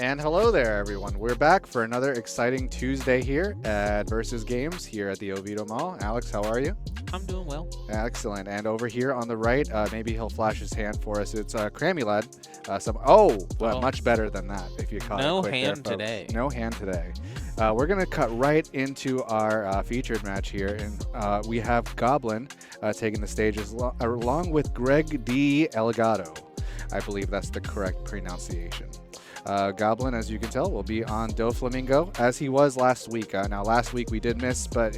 And hello there, everyone. We're back for another exciting Tuesday here at Versus Games here at the Oviedo Mall. Alex, how are you? I'm doing well. Excellent. And over here on the right, maybe he'll flash his hand for us. It's Crammy Lad. Well, Oh, much better than that if you caught it no quick there, hand folks. today. No hand today. We're going to cut right into our featured match here. And we have Goblin taking the stage along with Greg D. Elgato. I believe that's the correct pronunciation. Goblin, as you can tell, will be on Doflamingo as he was last week. Now, last week we did miss, but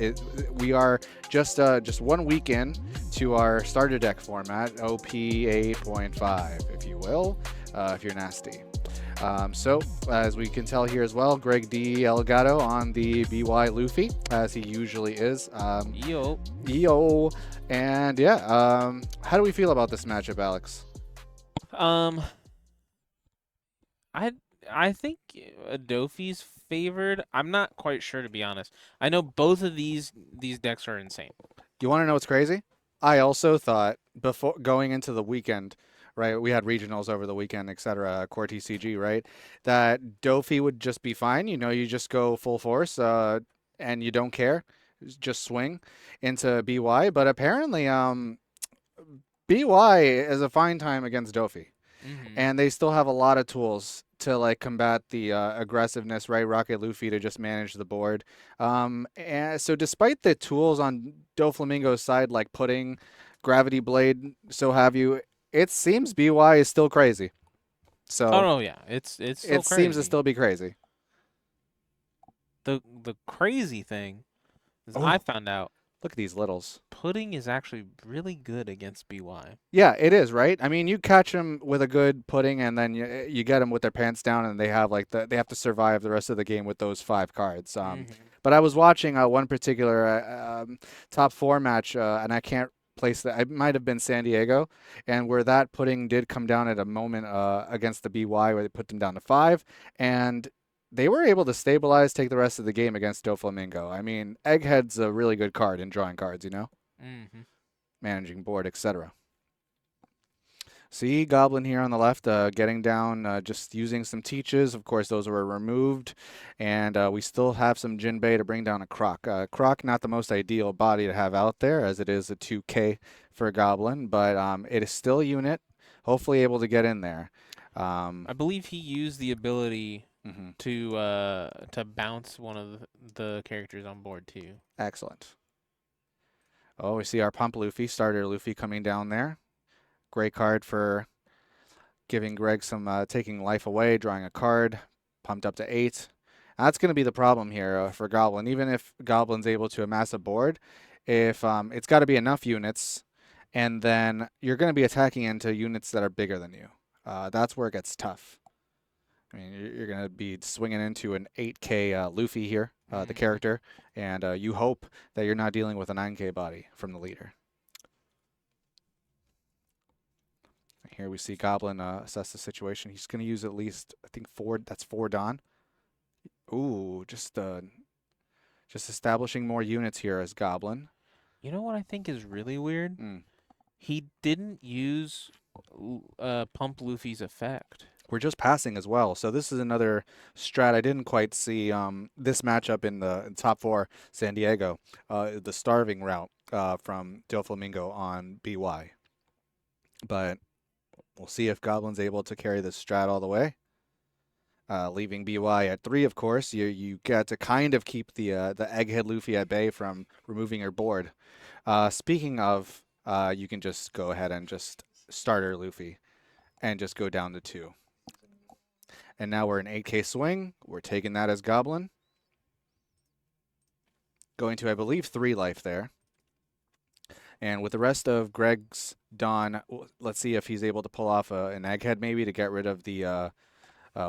we are just 1 week in to our starter deck format, OP8.5, if you will, if you're nasty. So, as we can tell here as well, Greg D. Elgato on the BY Luffy, as he usually is. Yo. Yo. And yeah, how do we feel about this matchup, Alex? Um, I think Doffy's favored. I'm not quite sure, to be honest. I know both of these decks are insane. You want to know what's crazy? I also thought before going into the weekend, right? We had regionals over the weekend, etc. Core TCG, right? That Doffy would just be fine. You know, you just go full force, and you don't care, just swing into BY. But apparently, BY is a fine time against Doffy, Mm-hmm. and they still have a lot of tools to like combat the aggressiveness, right? Rocket Luffy to just manage the board. And so despite the tools on Doflamingo's side, like putting Gravity Blade, so have you, it seems BY is still crazy. Oh So no, yeah, it's still it seems to crazy. still be crazy. The crazy thing is I Oh, found out look at these littles. pudding is actually really good against BY. Yeah, it is, right? I mean, you catch them with a good pudding, and then you get them with their pants down, and they have like they have to survive the rest of the game with those 5 cards. Mm-hmm. But I was watching one particular top four match, and I can't place that. It might have been San Diego, and where that pudding did come down at a moment against the BY, where they put them down to 5, and they were able to stabilize, take the rest of the game against Doflamingo. I mean, Egghead's a really good card in drawing cards, you know, Mm-hmm. managing board, etc. See Goblin here on the left, getting down, just using some teaches. Of course, those were removed, and we still have some Jinbei to bring down a Croc. Croc, not the most ideal body to have out there, as it is a 2K for a Goblin, but it is still a unit, hopefully able to get in there. I believe he used the ability Mhm. to bounce one of the characters on board too. Excellent. Oh, we see our Pump Luffy, starter Luffy coming down there. Great card for giving Greg some taking life away, drawing a card, pumped up to 8. That's going to be the problem here for Goblin. Even if Goblin's able to amass a board, if it's got to be enough units, and then you're going to be attacking into units that are bigger than you. That's where it gets tough. I mean, you're going to be swinging into an 8K Luffy here, the Mm-hmm. character, and you hope that you're not dealing with a 9K body from the leader. Here we see Goblin assess the situation. He's going to use at least, I think, 4. That's 4 Dawn. Ooh, just establishing more units here as Goblin. You know what I think is really weird? Mm. He didn't use Pump Luffy's effect. We're just passing as well. So this is another strat I didn't quite see. This matchup in top 4, San Diego, the starving route from Doflamingo on BY. But we'll see if Goblin's able to carry this strat all the way. Leaving BY at 3, of course, you get to kind of keep the Egghead Luffy at bay from removing your board. Speaking of, you can just go ahead and just starter Luffy and just go down to 2. And now we're in 8K swing. We're taking that as Goblin. Going to, I believe, 3 life there. And with the rest of Greg's Dawn, let's see if he's able to pull off an Egghead maybe to get rid of the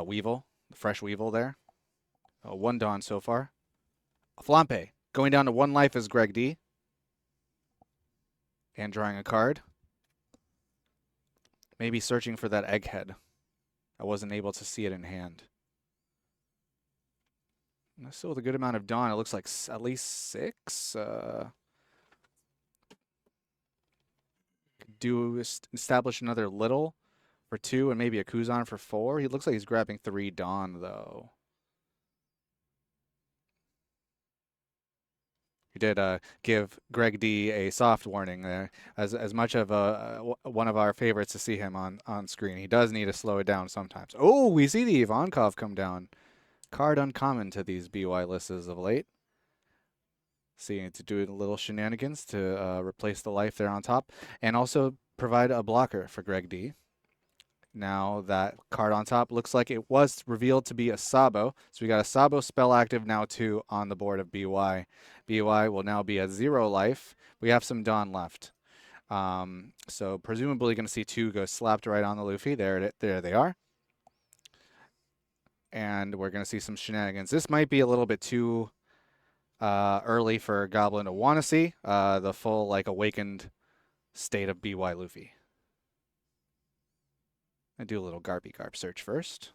Weevil, the fresh Weevil there. 1 Dawn so far. Flampe going down to 1 life as Greg D. And drawing a card. Maybe searching for that Egghead. I wasn't able to see it in hand. Still with a good amount of Dawn. It looks like at least 6. Do establish another little for 2 and maybe a Kuzan for 4. He looks like he's grabbing 3 Dawn, though. He did give Greg D a soft warning there. As much of one of our favorites to see him on screen, he does need to slow it down sometimes. Oh, we see the Ivankov come down. Card uncommon to these BY lists as of late. Seeing to do a little shenanigans to replace the life there on top, and also provide a blocker for Greg D. Now that card on top looks like it was revealed to be a Sabo. So we got a Sabo spell active now too on the board of BY. BY will now be at 0 life. We have some Dawn left. So presumably going to see 2 go slapped right on the Luffy. There they are. And we're going to see some shenanigans. This might be a little bit too early for Goblin to want to see the full like awakened state of BY Luffy. I do a little Garpy Garp search first.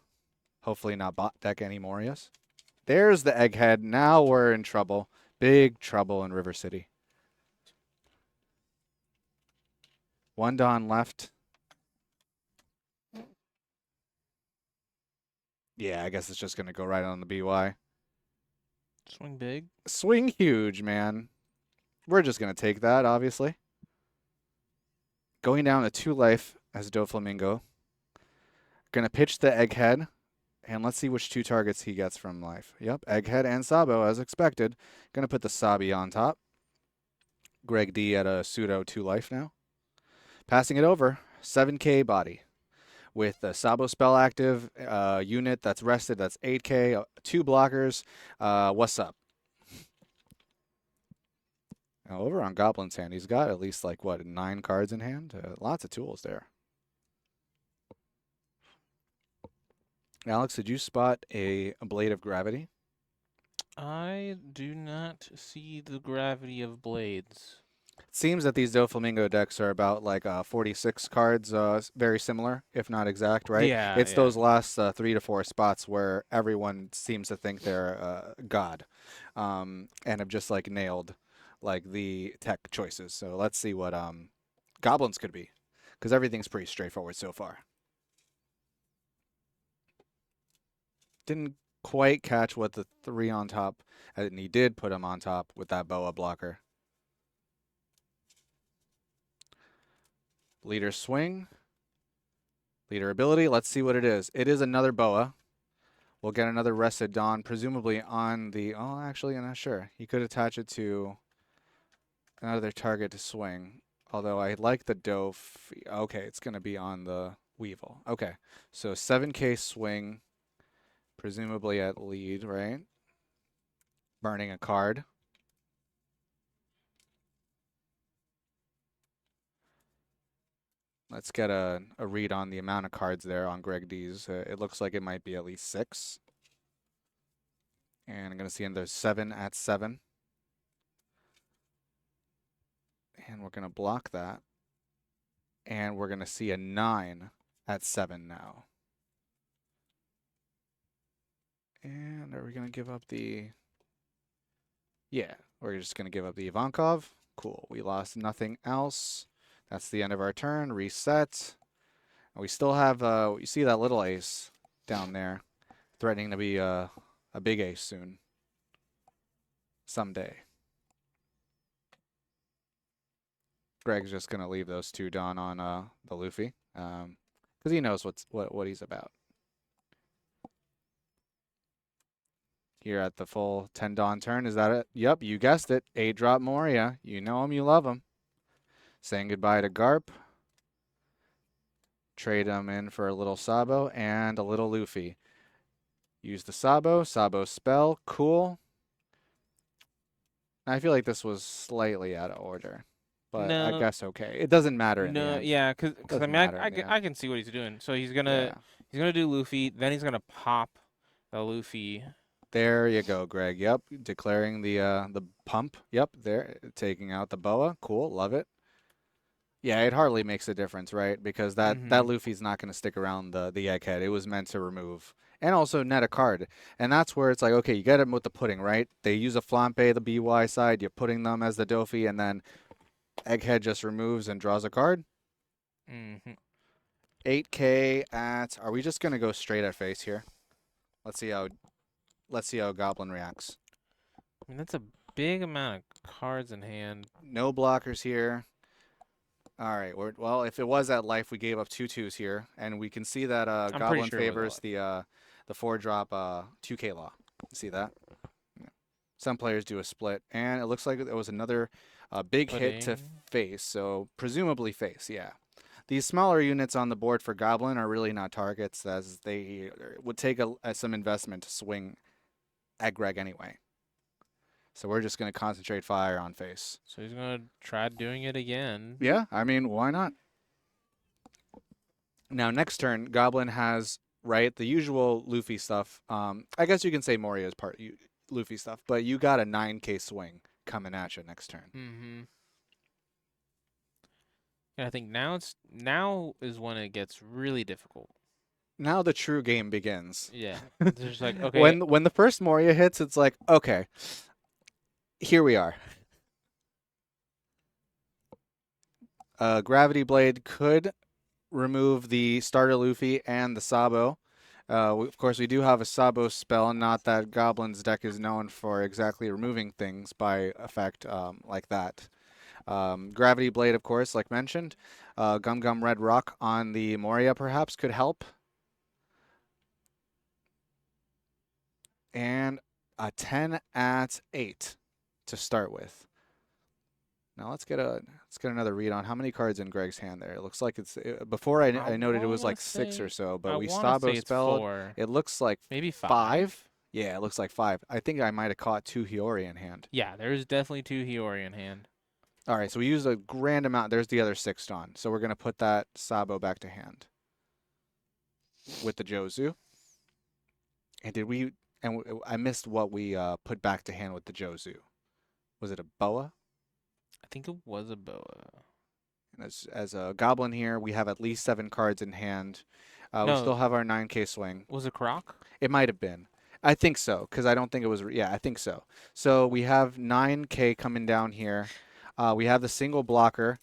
Hopefully not bot deck anymore, yes. There's the Egghead. Now we're in trouble. Big trouble in River City. 1 Dawn left. Yeah, I guess it's just going to go right on the BY. Swing big. Swing huge, man. We're just going to take that, obviously. Going down to 2 life as Doflamingo. Going to pitch the Egghead, and let's see which 2 targets he gets from life. Yep, Egghead and Sabo, as expected. Going to put the Sabi on top. Greg D at a pseudo 2 life now. Passing it over, 7K body. With the Sabo spell active, unit that's rested, that's 8K, 2 blockers. What's up? Now, over on Goblin's hand, he's got at least, like, what, 9 cards in hand? Lots of tools there. Alex, did you spot a Blade of Gravity? I do not see the gravity of blades. It seems that these Doflamingo decks are about like 46 cards, very similar, if not exact, right? Yeah, It's yeah. those last 3 to 4 spots where everyone seems to think they're God, and have just like nailed like the tech choices. So let's see what Goblins could be, because everything's pretty straightforward so far. Didn't quite catch what the 3 on top, and he did put him on top with that Boa blocker. Leader swing. Leader ability. Let's see what it is. It is another Boa. We'll get another rested Dawn, presumably on the... Oh, actually, I'm not sure. He could attach it to another target to swing. Although I like the Doffy. Okay, it's going to be on the Weevil. Okay, so 7K swing, presumably at lead, right? Burning a card. Let's get a read on the amount of cards there on Greg D's. It looks like it might be at least 6. And I'm going to see another 7 at 7. And we're going to block that. And we're going to see a 9 at 7 now. And are we going to give up the... Yeah, we're just going to give up the Ivankov. Cool. We lost nothing else. That's the end of our turn. Reset. And we still have, you see that little ace down there, threatening to be a big ace soon. Someday. Greg's just going to leave those 2 Dawn on the Luffy, because he knows what he's about. Here at the full 10 Dawn turn, is that it? Yep, you guessed it. 8 drop Moria. You know him, you love him. Saying goodbye to Garp. Trade him in for a little Sabo and a little Luffy. Use the Sabo. Sabo spell. Cool. I feel like this was slightly out of order, but No, I guess okay. It doesn't matter in the no, end. yeah, because I Doesn't mean, matter in the end. I can see what he's doing. So he's gonna do Luffy, then he's gonna pop the Luffy. There you go, Greg. Yep, declaring the pump. Yep, there, taking out the Boa. Cool, love it. Yeah, it hardly makes a difference, right? Because that Luffy's not going to stick around the Egghead. It was meant to remove. And also net a card. And that's where it's like, okay, you get him with the pudding, right? They use a Flampe, the BY side. You're putting them as the Doffy, and then Egghead just removes and draws a card. 8K at. Are we just gonna go straight at face here? Let's see how Goblin reacts. I mean, that's a big amount of cards in hand. No blockers here. All right. Well, if it was at life, we gave up 2/2s here, and we can see that I'm pretty Goblin sure it was favors the 4-drop 2K law. See that? Yeah. Some players do a split, and it looks like there was another big hit to Pudding. face, so presumably face. Yeah. These smaller units on the board for Goblin are really not targets, as they would take some investment to swing at Greg anyway. So we're just going to concentrate fire on face. So he's gonna try doing it again. Yeah, I mean, why not? Now, next turn, Goblin has, right, the usual Luffy stuff. I guess you can say Moria is Luffy stuff, but you got a 9K swing coming at you next turn. Mm-hmm. And I think now is when it gets really difficult. Now the true game begins. Yeah. It's just like, okay, When the first Moria hits, it's like, okay, here we are. Gravity Blade could remove the starter Luffy and the Sabo. Of course, we do have a Sabo spell, not that Goblin's deck is known for exactly removing things by effect like that. Gravity Blade, of course, like mentioned. Gum Gum Red Rock on the Moria perhaps could help. And a 10 at 8 to start with. Now let's get another read on how many cards in Greg's hand there. It looks like it's before I noted it was like 6 or so, but I we wanna Sabo say it's spelled. 4, It looks like maybe 5. 5. Yeah, it looks like 5. I think I might have caught 2 Hiyori in hand. Yeah, there's definitely 2 Hiyori in hand. All right, so we used a grand amount. There's the other 6 on. So we're going to put that Sabo back to hand with the Jozu. And I missed what we put back to hand with the Jozu. Was it a Boa? I think it was a boa. And as a Goblin here, we have at least 7 cards in hand. We No, still have our 9K swing. was it Croc? It might have been. I think so, because I don't think it was. Yeah, I think so. So we have 9K coming down here. We have the single blocker.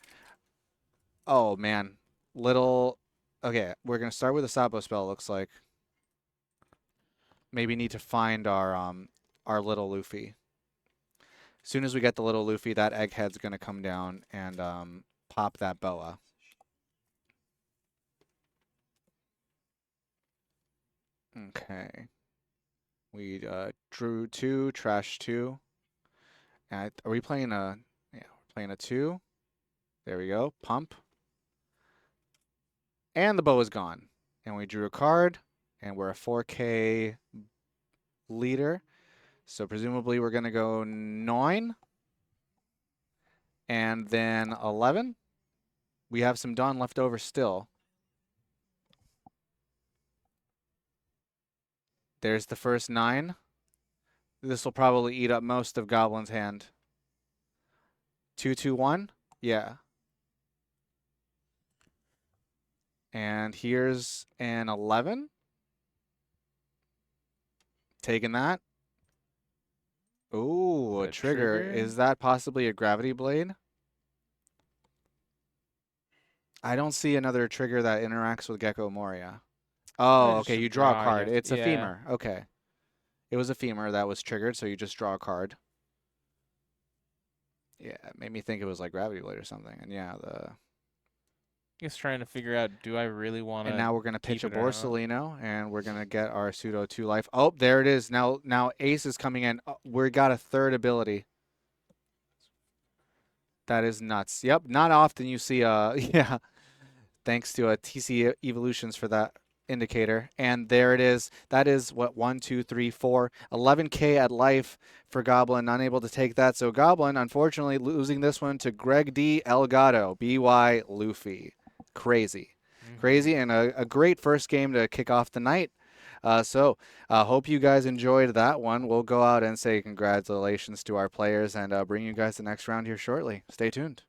Oh, man. Little. Okay, we're going to start with a Sabo spell, it looks like. Maybe need to find our little Luffy. As soon as we get the little Luffy, that Egghead's going to come down and pop that Boa. Okay. We drew 2, trash 2. Are we playing a... Yeah, we're playing a 2. There we go. Pump. And the Boa's gone. And we drew a card. And we're a 4K leader. So presumably we're going to go 9. And then 11. We have some Dawn left over still. There's the first 9. This will probably eat up most of Goblin's hand. 2, 2, 1. Yeah. And here's an 11. Taking that. Ooh, a trigger. Is that possibly a Gravity Blade? I don't see another trigger that interacts with Gecko Moria. Oh, okay, you draw a card. It's a femur. Okay. It was a femur that was triggered, so you just draw a card. Yeah, it made me think it was like Gravity Blade or something. And yeah, Just trying to figure out, do I really want to... And now we're going to pitch a Borsalino, and we're going to get our pseudo 2 life. Oh, there it is. Now Ace is coming in. Oh, we got a 3rd ability. That is nuts. Yep, not often you see yeah. Thanks to TC Evolutions for that indicator. And there it is. That is what 1, 2, 3, 4, 11K at life for Goblin. Unable to take that. So Goblin, unfortunately, losing this one to Greg D. Elgato, BY Luffy. Crazy. Crazy, and a great first game to kick off the night. So hope you guys enjoyed that one. We'll go out and say congratulations to our players and bring you guys the next round here shortly. Stay tuned.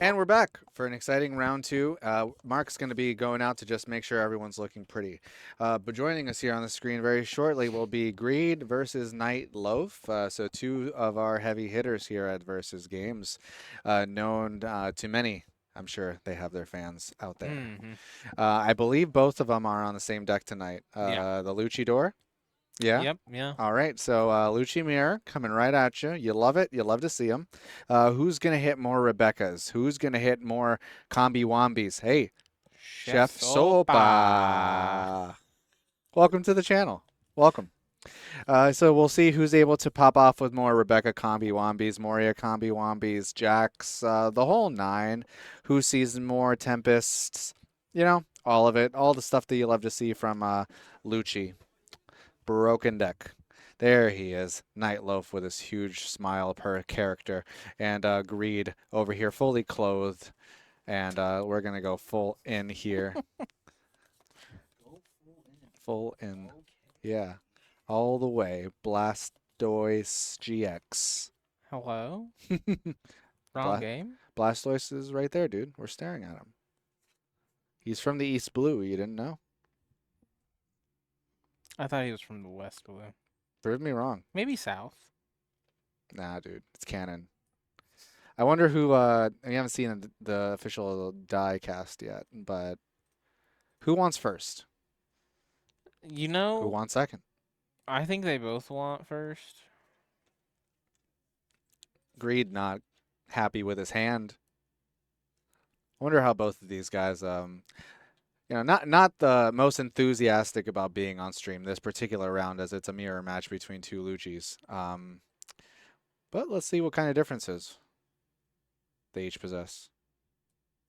And we're back for an exciting round 2. Mark's going to be going out to just make sure everyone's looking pretty. But joining us here on the screen very shortly will be Greed versus Night Loaf. So 2 of our heavy hitters here at Versus Games, known to many I'm sure they have their fans out there. Mm-hmm. I believe both of them are on the same deck tonight. Yeah. The Lucci door. Yeah. Yep. Yeah. All right. So Lucci Mirror coming right at you. You love it. You love to see them. Who's gonna hit more Rebecca's? Who's gonna hit more Combi Wombis? Hey, Chef Sopa. Sopa. Welcome to the channel. Welcome. So we'll see who's able to pop off with more Rebecca Combi Wombis, Moria Combi Wombis, Jax, the whole nine. Who sees more Tempests? You know, all of it. All the stuff that you love to see from Lucci. Broken deck. There he is, Nightloaf with his huge smile per character, and Greed over here fully clothed, and we're gonna go full in here. Full in. Yeah. All the way. Blastoise GX. Hello. Wrong Bla game. Blastoise is right there, dude. We're staring at him. He's from the East Blue. You didn't know? I thought he was from the West Blue. Prove me wrong. Maybe South. Nah, dude. It's canon. I wonder who, we haven't seen the official die cast yet, but who wants first? You Who know, wants second? I think they both want first. Greed not happy with his hand. I wonder how both of these guys, not the most enthusiastic about being on stream this particular round, as it's a mirror match between two Luccis. But let's see what kind of differences they each possess.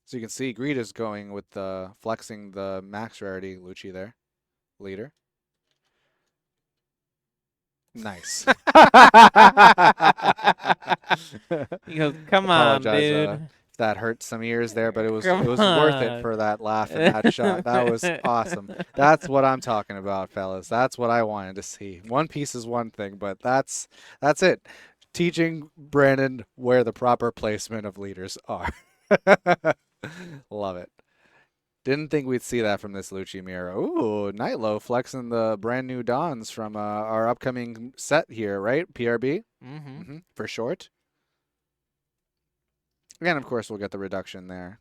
So you can see Greed is going with the flexing the max rarity Lucci there, leader. Nice. He goes, "Come on, dude." If that hurt some ears there, but it was Come worth it on. for that laugh and that shot. That was awesome. That's what I'm talking about, fellas. That's what I wanted to see. One Piece is one thing, but that's it. Teaching Brandon where the proper placement of leaders are. Love it. Didn't think we'd see that from this Lucci mirror. Ooh, Nightlow flexing the brand new Dons from our upcoming set here, right? PRB? Mm-hmm. For short. And of course, we'll get the reduction there.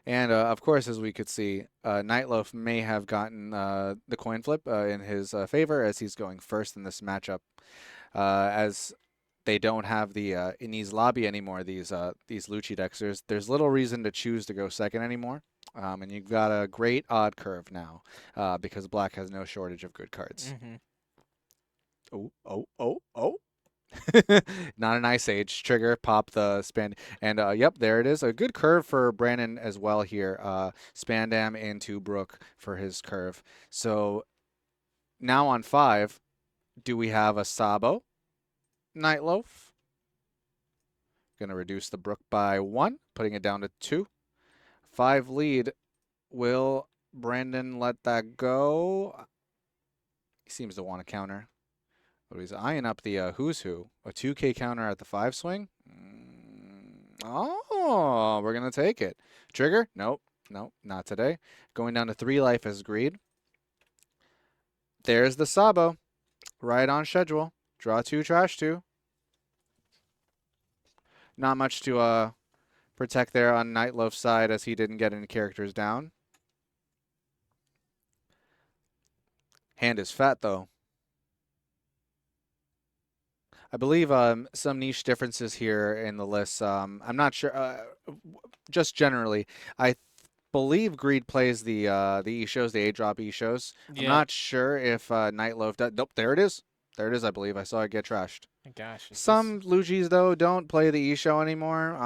And of course, as we could see, Nightloaf may have gotten the coin flip in his favor as he's going first in this matchup. As they don't have the Inni's lobby anymore, these Lucci decks. There's little reason to choose to go second anymore. And you've got a great odd curve now because Black has no shortage of good cards. Mm-hmm. Oh. Not an Ice Age trigger. Pop the Spand. And yep, there it is. A good curve for Brandon as well here. Spandam into Brook for his curve. So now on 5, do we have a Sabo? Nightloaf. Going to reduce the Brook by 1, putting it down to 2. 5 lead. Will Brandon let that go? He seems to want to counter. But he's eyeing up the Who's Who. A 2K counter at the 5 swing. Oh, we're going to take it. Trigger? Nope, not today. Going down to 3 life as Greed. There's the Sabo. Right on schedule. Draw 2, trash 2. Not much to protect there on Nightloaf's side as he didn't get any characters down. Hand is fat, though. I believe some niche differences here in the list. I'm not sure. Just generally, I believe Greed plays the E-shows, the A-drop E-shows. Yeah. I'm not sure if Nightloaf does. Nope, there it is. There it is, I believe. I saw it get trashed. Gosh. Some Luccis, though, don't play the E-show anymore.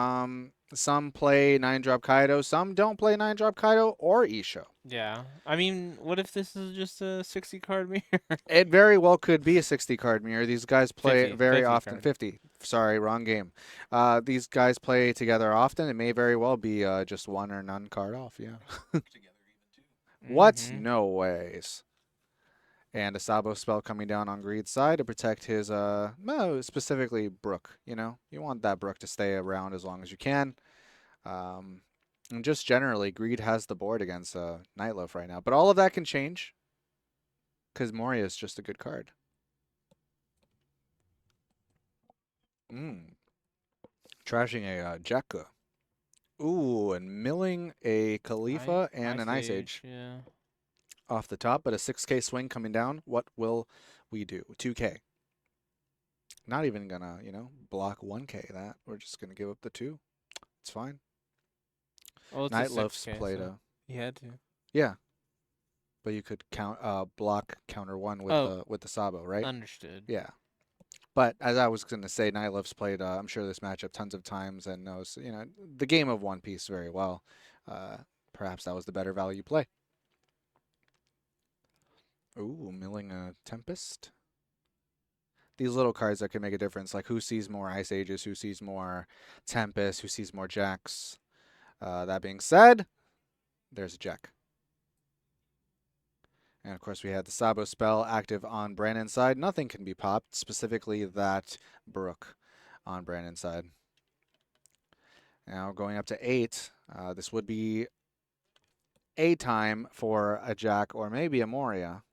Some play 9-drop Kaido. Some don't play 9-drop Kaido or E-show. Yeah. I mean, what if this is just a 60-card mirror? It very well could be a 60-card mirror. These guys play 50, very 50 often. card. 50. Sorry, wrong game. These guys play together often. It may very well be just one or none card off. Yeah. What? Mm-hmm. No ways. And a Sabo spell coming down on Greed's side to protect his, specifically Brook. You know, you want that Brook to stay around as long as you can. And just generally, Greed has the board against Nightloaf right now. But all of that can change because Moria is just a good card. Trashing a Jakka. Ooh, and milling a Khalifa and an Ice Age Yeah. off the top, but a 6K swing coming down. What will we do? 2K. Not even gonna, block 1K that. We're just gonna give up the 2. It's fine. Well, it's a Night Loaf's 6K, played so a you had to. yeah, but you could block counter 1 with Oh, the Sabo, right? understood. Yeah. But as I was gonna say, Night Loaf's played I'm sure this matchup tons of times and knows, the game of One Piece very well. Uh, Perhaps that was the better value play. Ooh, milling a Tempest. These little cards that can make a difference, like who sees more Ice Ages, who sees more Tempest, who sees more Jacks. That being said, there's a Jack. And of course, we had the Sabo spell active on Brandon's side. Nothing can be popped, specifically that Brook on Brandon's side. Now going up to 8, this would be a time for a Jack or maybe a Moria.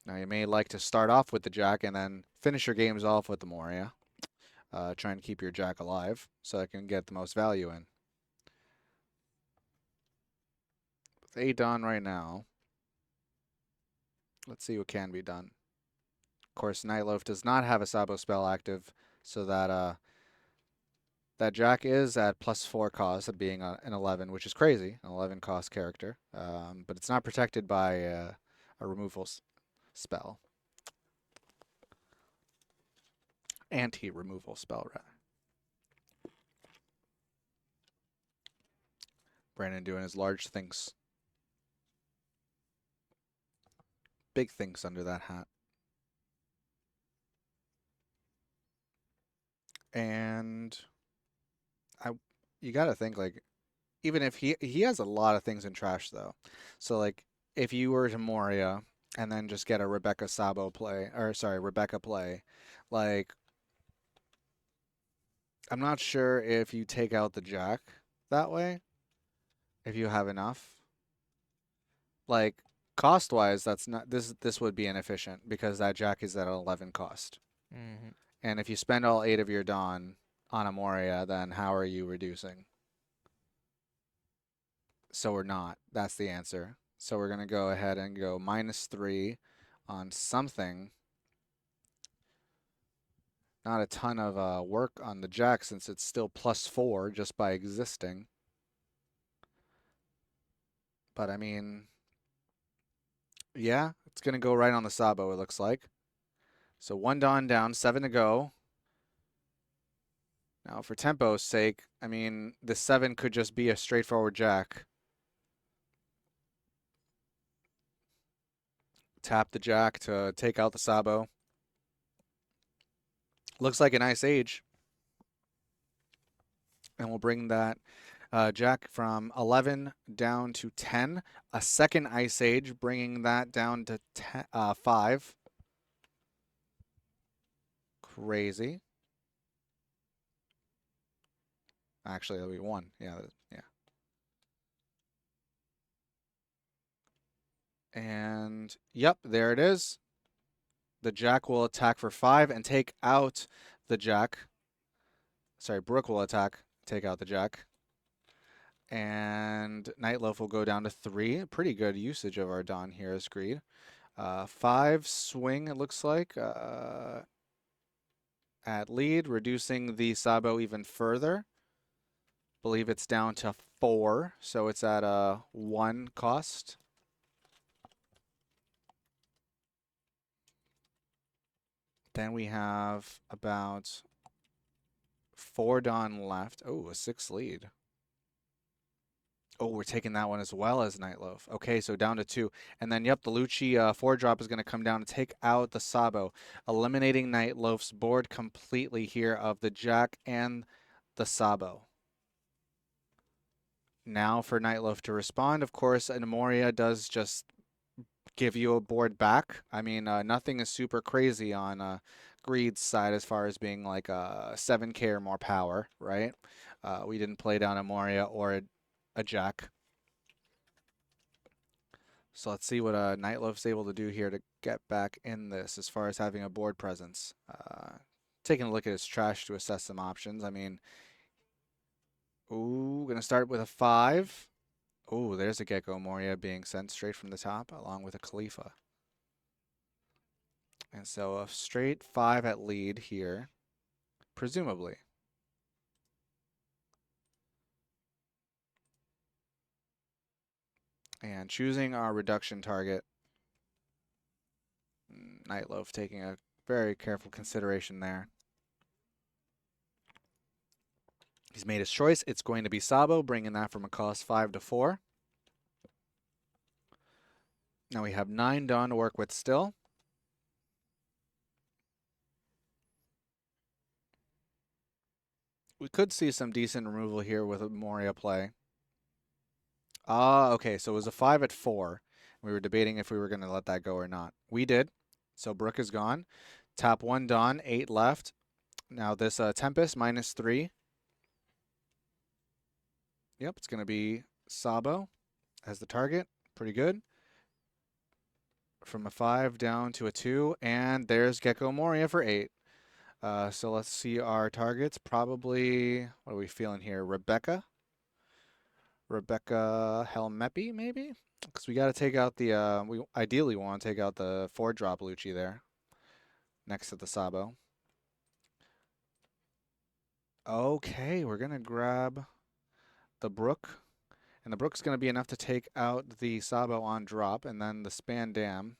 Now you may like to start off with the Jack and then finish your games off with the Moria. Trying to keep your Jack alive so I can get the most value in. With 8 done right now, let's see what can be done. Of course, Nightloaf does not have a Sabo spell active, so that Jack is at +4 cost of being an 11, which is crazy, an 11 cost character. But it's not protected by a removal spell. Anti-removal spell, rather. Brandon doing his large things. Big things under that hat. And you got to think, like, even if he has a lot of things in trash, though. So, like, if you were to Moria and then just get a Rebecca Sabo play, or sorry, Rebecca play, like, I'm not sure if you take out the Jack that way, if you have enough. Like, cost-wise, that's not this would be inefficient because that Jack is at 11 cost. Mm-hmm. And if you spend all 8 of your Dawn on a Moria, then how are you reducing? So we're not. That's the answer. So we're going to go ahead and go -3 on something. Not a ton of work on the Jack since it's still +4 just by existing. But I mean, yeah, it's going to go right on the Sabo, it looks like. So 1 Dawn down, 7 to go. Now, for tempo's sake, I mean, the 7 could just be a straightforward Jack. Tap the Jack to take out the Sabo. Looks like an Ice Age. And we'll bring that Jack from 11 down to 10. A second Ice Age, bringing that down to 5. Crazy. Actually, that'll be 1. Yeah. And, yep, there it is. The Jack will attack for 5 and take out the Jack. Sorry, Brook will attack, take out the Jack. And Nightloaf will go down to 3. Pretty good usage of our Dawn here as Greed. 5 swing, it looks like, at lead, reducing the Sabo even further. Believe it's down to 4, so it's at a 1 cost. Then we have about 4 Dawn left. Oh, a 6 lead. Oh, we're taking that one as well as Nightloaf. Okay, so down to 2. And then, yep, the Lucci 4-drop is going to come down to take out the Sabo, eliminating Nightloaf's board completely here of the Jack and the Sabo. Now for Nightloaf to respond, of course, and Moria does just give you a board back. I mean, nothing is super crazy on Greed's side as far as being like a 7K or more power, right? We didn't play down a Moria or a Jack. So let's see what Nightloaf's able to do here to get back in this as far as having a board presence. Taking a look at his trash to assess some options. I mean, ooh, gonna start with a 5. Ooh, there's a Gecko Moria being sent straight from the top along with a Khalifa. And so a straight 5 at lead here, presumably. And choosing our reduction target. Nightloaf taking a very careful consideration there. He's made his choice. It's going to be Sabo, bringing that from a cost 5 to 4. Now we have 9 Dawn to work with still. We could see some decent removal here with a Moria play. Okay, so it was a 5 at 4. We were debating if we were going to let that go or not. We did. So Brook is gone. Tap 1 Dawn, 8 left. Now this Tempest, -3. Yep, it's going to be Sabo as the target. Pretty good. From a 5 down to a 2. And there's Gecko Moria for 8. So let's see our targets. Probably, what are we feeling here? Rebecca Helmepi, maybe? Because we got to take out the, we ideally want to take out the 4-drop Lucci there next to the Sabo. Okay, we're going to grab the Brook. And the Brook's going to be enough to take out the Sabo on drop, and then the Span Dam.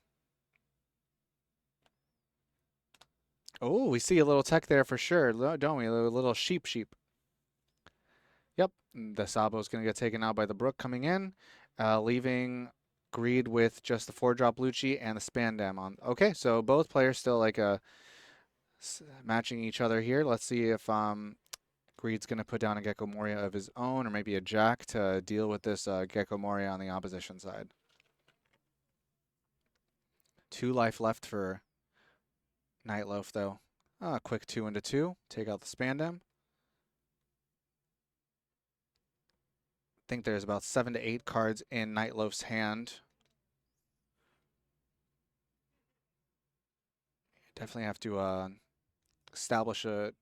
Oh, we see a little tech there for sure, don't we? A little sheep. Yep, the Sabo's going to get taken out by the Brook coming in, leaving Greed with just the 4-drop Lucci and the Span Dam on. Okay, so both players still like matching each other here. Let's see if Greed's going to put down a Gecko Moria of his own, or maybe a Jack to deal with this Gecko Moria on the opposition side. 2 life left for Nightloaf, though. Quick 2 into 2. Take out the Spandam. I think there's about 7 to 8 cards in Nightloaf's hand. Definitely have to establish a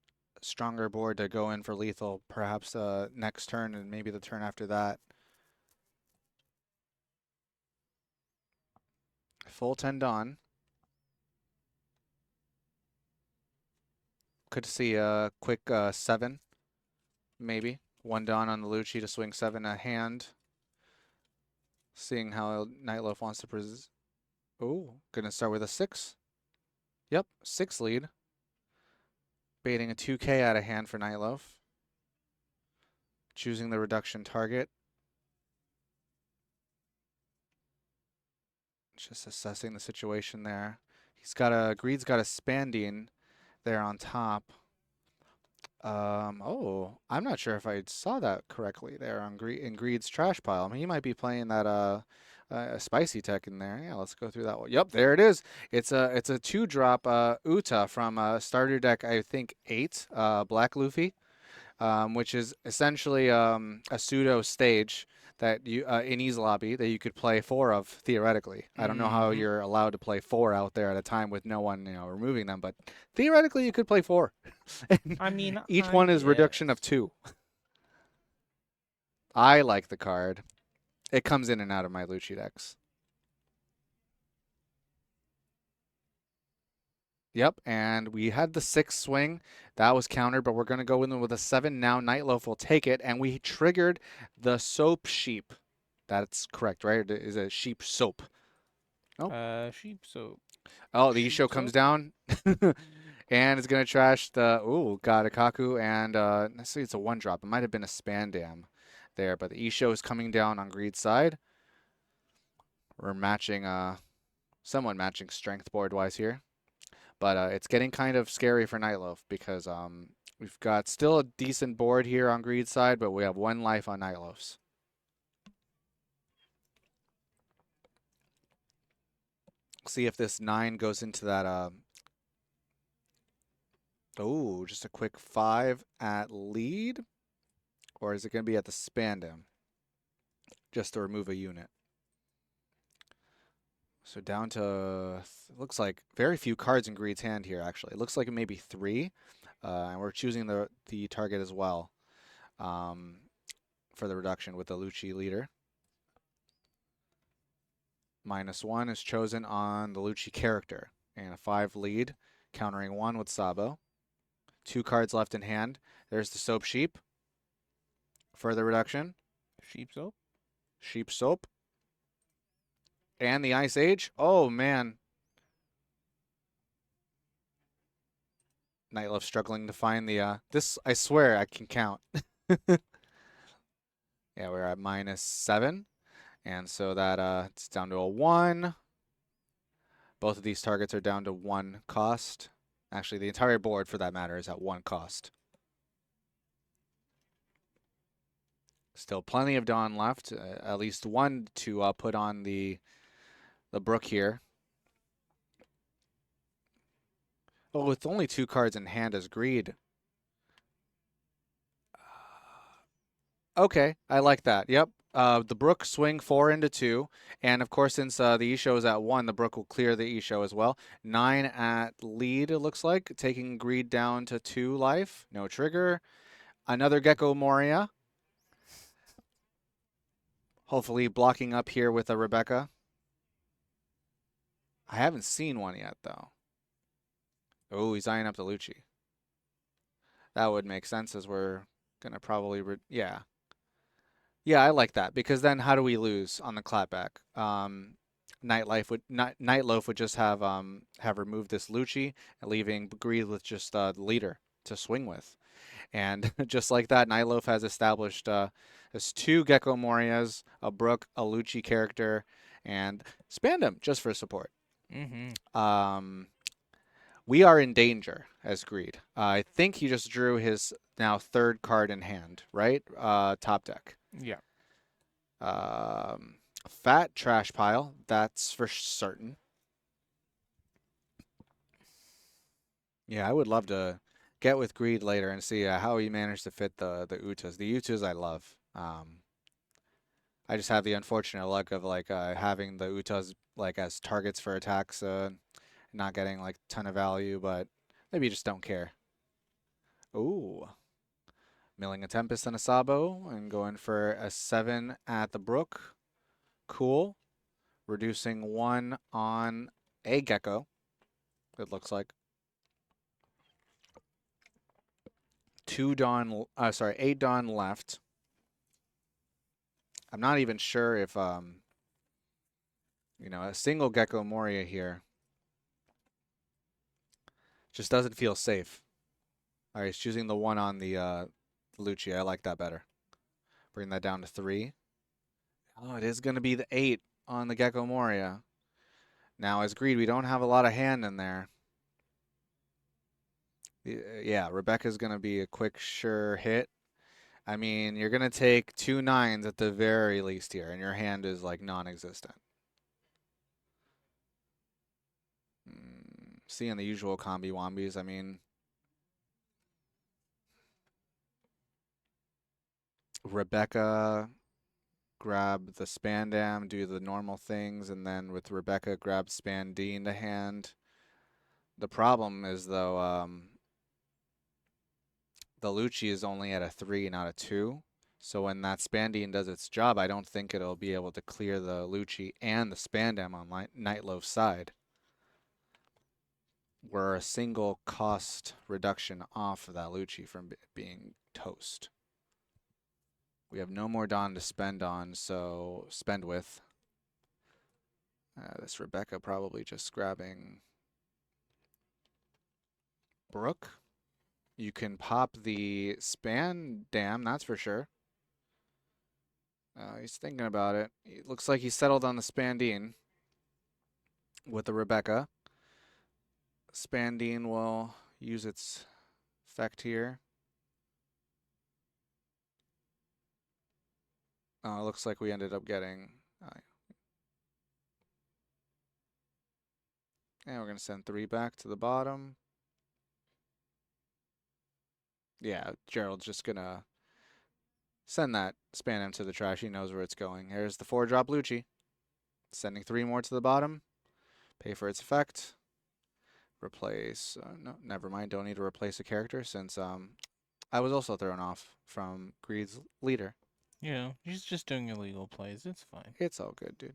stronger board to go in for lethal, perhaps next turn and maybe the turn after that. Full 10 Dawn. Could see a quick 7, maybe. 1 Dawn on the Lucci to swing 7 a hand. Seeing how Nightloaf wants to present. Oh, gonna start with a 6. Yep, 6 lead. Baiting a 2K out of hand for Nightloaf. Choosing the reduction target. Just assessing the situation there. Greed's got a Spandine there on top. Oh, I'm not sure if I saw that correctly there on in Greed's trash pile. I mean, he might be playing that spicy tech in there. Yeah, let's go through that one. Yep, there it is. It's a 2-drop Uta from starter deck, I think 8, Black Luffy, which is essentially a pseudo stage that you in Ease Lobby that you could play 4 of theoretically. I don't know how you're allowed to play 4 out there at a time with no one, removing them, but theoretically you could play 4. I mean, Each one is reduction of 2. I like the card. It comes in and out of my Lucci decks. Yep, and we had the 6 swing. That was countered, but we're going to go in with a 7 now. Nightloaf will take it, and we triggered the soap sheep. That's correct, right? Is it sheep soap? Oh. Sheep soap. Oh, the Isho comes down, and it's going to trash the... Ooh, got a Kaku, and let's see, it's a 1-drop. It might have been a Spandam there, but the Isho is coming down on Greed's side. We're matching, somewhat matching strength board-wise here. But it's getting kind of scary for Nightloaf because we've got still a decent board here on Greed's side, but we have 1 life on Nightloaf's. See if this 9 goes into that. Oh, just a quick 5 at lead. Or is it going to be at the Spandam? Just to remove a unit. So down to, looks like very few cards in Greed's hand here, actually. It looks like maybe 3. And we're choosing the target as well um, for the reduction with the Lucci leader. -1 is chosen on the Lucci character. And a 5 lead, countering 1 with Sabo. 2 cards left in hand. There's the Soap Sheep. Further reduction. Sheep soap. Sheep Soap. And the Ice Age. Oh, man. Nightloaf struggling to find the, this, I swear I can count. Yeah, we're at -7. And so that, it's down to a 1. Both of these targets are down to 1 cost. Actually, the entire board, for that matter, is at 1 cost. Still plenty of Dawn left. At least 1 to put on the Brook here. Oh, with only 2 cards in hand as Greed. Okay, I like that. Yep. The Brook swing 4 into 2. And of course, since the Isho is at 1, the Brook will clear the Isho as well. 9 at lead, it looks like, taking Greed down to 2 life. No trigger. Another Gecko Moria. Hopefully blocking up here with a Rebecca. I haven't seen one yet, though. Oh, he's eyeing up the Lucci. That would make sense as we're going to probably... yeah. Yeah, I like that because then how do we lose on the clapback? Nightloaf would just have removed this Lucci, leaving Greed with just the leader to swing with. And just like that, Nightloaf has established has 2 Gecko Morias, a Brook, a Lucci character, and Spandam just for support. We are in danger as Greed. I think he just drew his now 3rd card in hand, right? Top deck. Yeah. Fat trash pile, that's for certain. Yeah, I would love to get with Greed later and see how he managed to fit the Utas. The Utas I love. I just have the unfortunate luck of like having the Utas like as targets for attacks, not getting like a ton of value, but maybe you just don't care. Ooh. Milling a Tempest and a Sabo and going for a 7 at the Brook. Cool. Reducing 1 on a Gecko, it looks like. 8 Dawn left. I'm not even sure if, you know, a single Gecko Moria here just doesn't feel safe. All right, he's choosing the 1 on the Lucci. I like that better. Bring that down to 3. Oh, it is going to be the 8 on the Gecko Moria. Now, as Greed, we don't have a lot of hand in there. Yeah, Rebecca's going to be a quick, sure hit. I mean, you're going to take 2 9s at the very least here, and your hand is like non-existent. Seeing the usual combi-wombis, I mean... Rebecca, grab the Spandam, do the normal things, and then with Rebecca, grab Spandine to hand. The problem is, though, the Lucci is only at a 3, not a 2. So when that Spandine does its job, I don't think it'll be able to clear the Lucci and the Spandam on Nightloaf's side. We're a single cost reduction off of that Lucci from being toast. We have no more Dawn to spend on, so spend with. This Rebecca probably just grabbing Brook. You can pop the Spandam, that's for sure. He's thinking about it. It looks like he settled on the Spandine with the Rebecca. Spandine will use its effect here. It looks like we ended up getting... and we're going to send 3 back to the bottom. Yeah, Gerald's just going to send that Spandam to the trash. He knows where it's going. Here's the 4-drop Lucci. Sending 3 more to the bottom. Pay for its effect. Replace. No, never mind. Don't need to replace a character since I was also thrown off from Greed's leader. Yeah, he's just doing illegal plays. It's fine. It's all good, dude.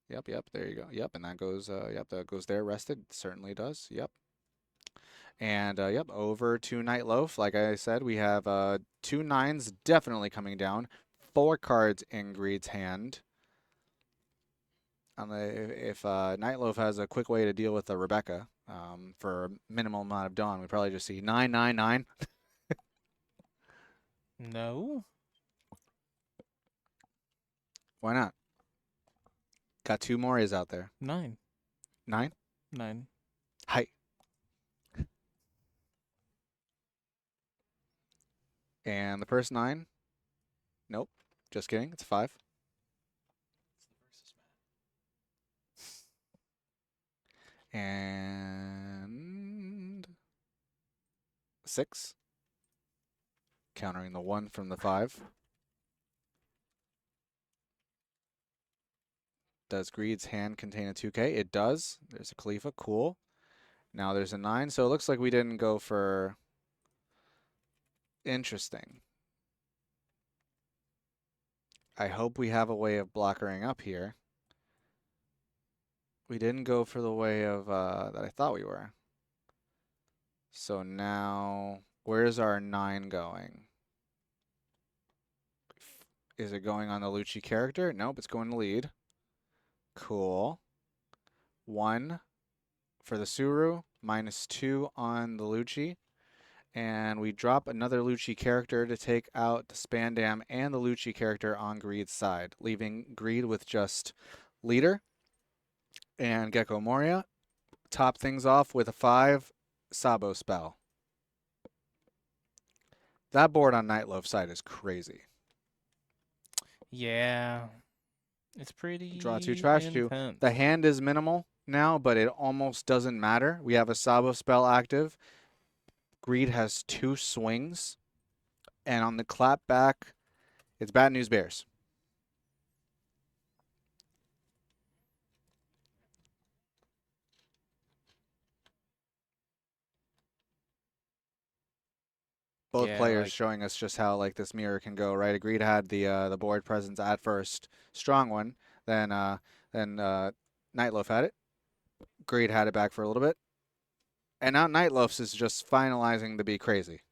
Yep, yep. There you go. Yep, and that goes. Yep, that goes there. Rested. Certainly does. Yep. And yep, over to Night Loaf. Like I said, we have 2 9s definitely coming down. 4 cards in Greed's hand. If Night Loaf has a quick way to deal with a Rebecca for a minimal amount of Dawn, we probably just see 999. No. Why not? Got 2 more is out there. 9. 9? 9. Hi. And the first 9? Nope. Just kidding. It's 5. And 6. Countering the 1 from the 5. Does Greed's hand contain a 2K? It does. There's a Khalifa. Cool. Now there's a 9. So it looks like we didn't go for... Interesting. I hope we have a way of blockering up here. We didn't go for the way of that I thought we were. So now, where's our 9 going? Is it going on the Lucci character? Nope, it's going to lead. Cool. 1 for the Suru, -2 on the Lucci. And we drop another Lucci character to take out the Spandam and the Lucci character on Greed's side, leaving Greed with just Leader and Gecko Moria. Top things off with a 5 Sabo spell. That board on Night Loaf's side is crazy. Yeah. It's pretty Draw 2, trash 2. intense. The hand is minimal now, but it almost doesn't matter. We have a Sabo spell active. Greed has 2 swings. And on the clap back, it's Bad News Bears. Both Yeah, players like, showing us just how like this mirror can go, right? Agreed had the board presence at first, strong one. Then Nightloaf had it. Greed had it back for a little bit, and now Nightloaf's is just finalizing to be crazy.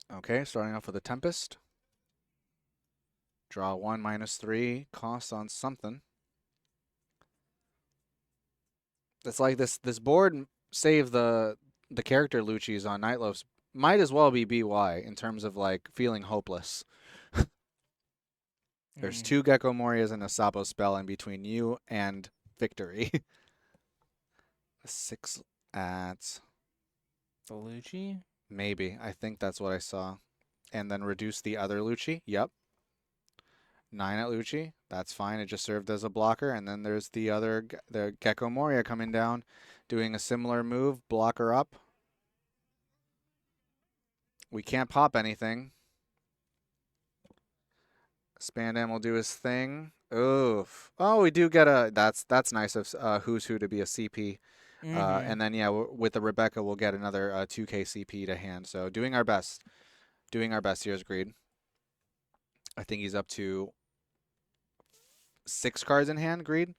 Okay, starting off with a Tempest. Draw 1 -3 cost on something. It's like this board save the character Lucci's on Nightloaf's might as well be BY in terms of like feeling hopeless. There's 2 Gecko Morias and a Sabo spell in between you and victory. 6 at the Lucci? maybe. I think that's what I saw. And then reduce the other Lucci. Yep. 9 at Lucci. That's fine. It just served as a blocker. And then there's the Gecko Moria coming down, doing a similar move. Blocker up. We can't pop anything. Spandam will do his thing. Oof. Oh, we do get a... That's nice of Who's Who to be a CP. And then, yeah, with the Rebecca, we'll get another 2K CP to hand. So doing our best. Doing our best here is Greed. I think he's up to 6 cards in hand, Greed.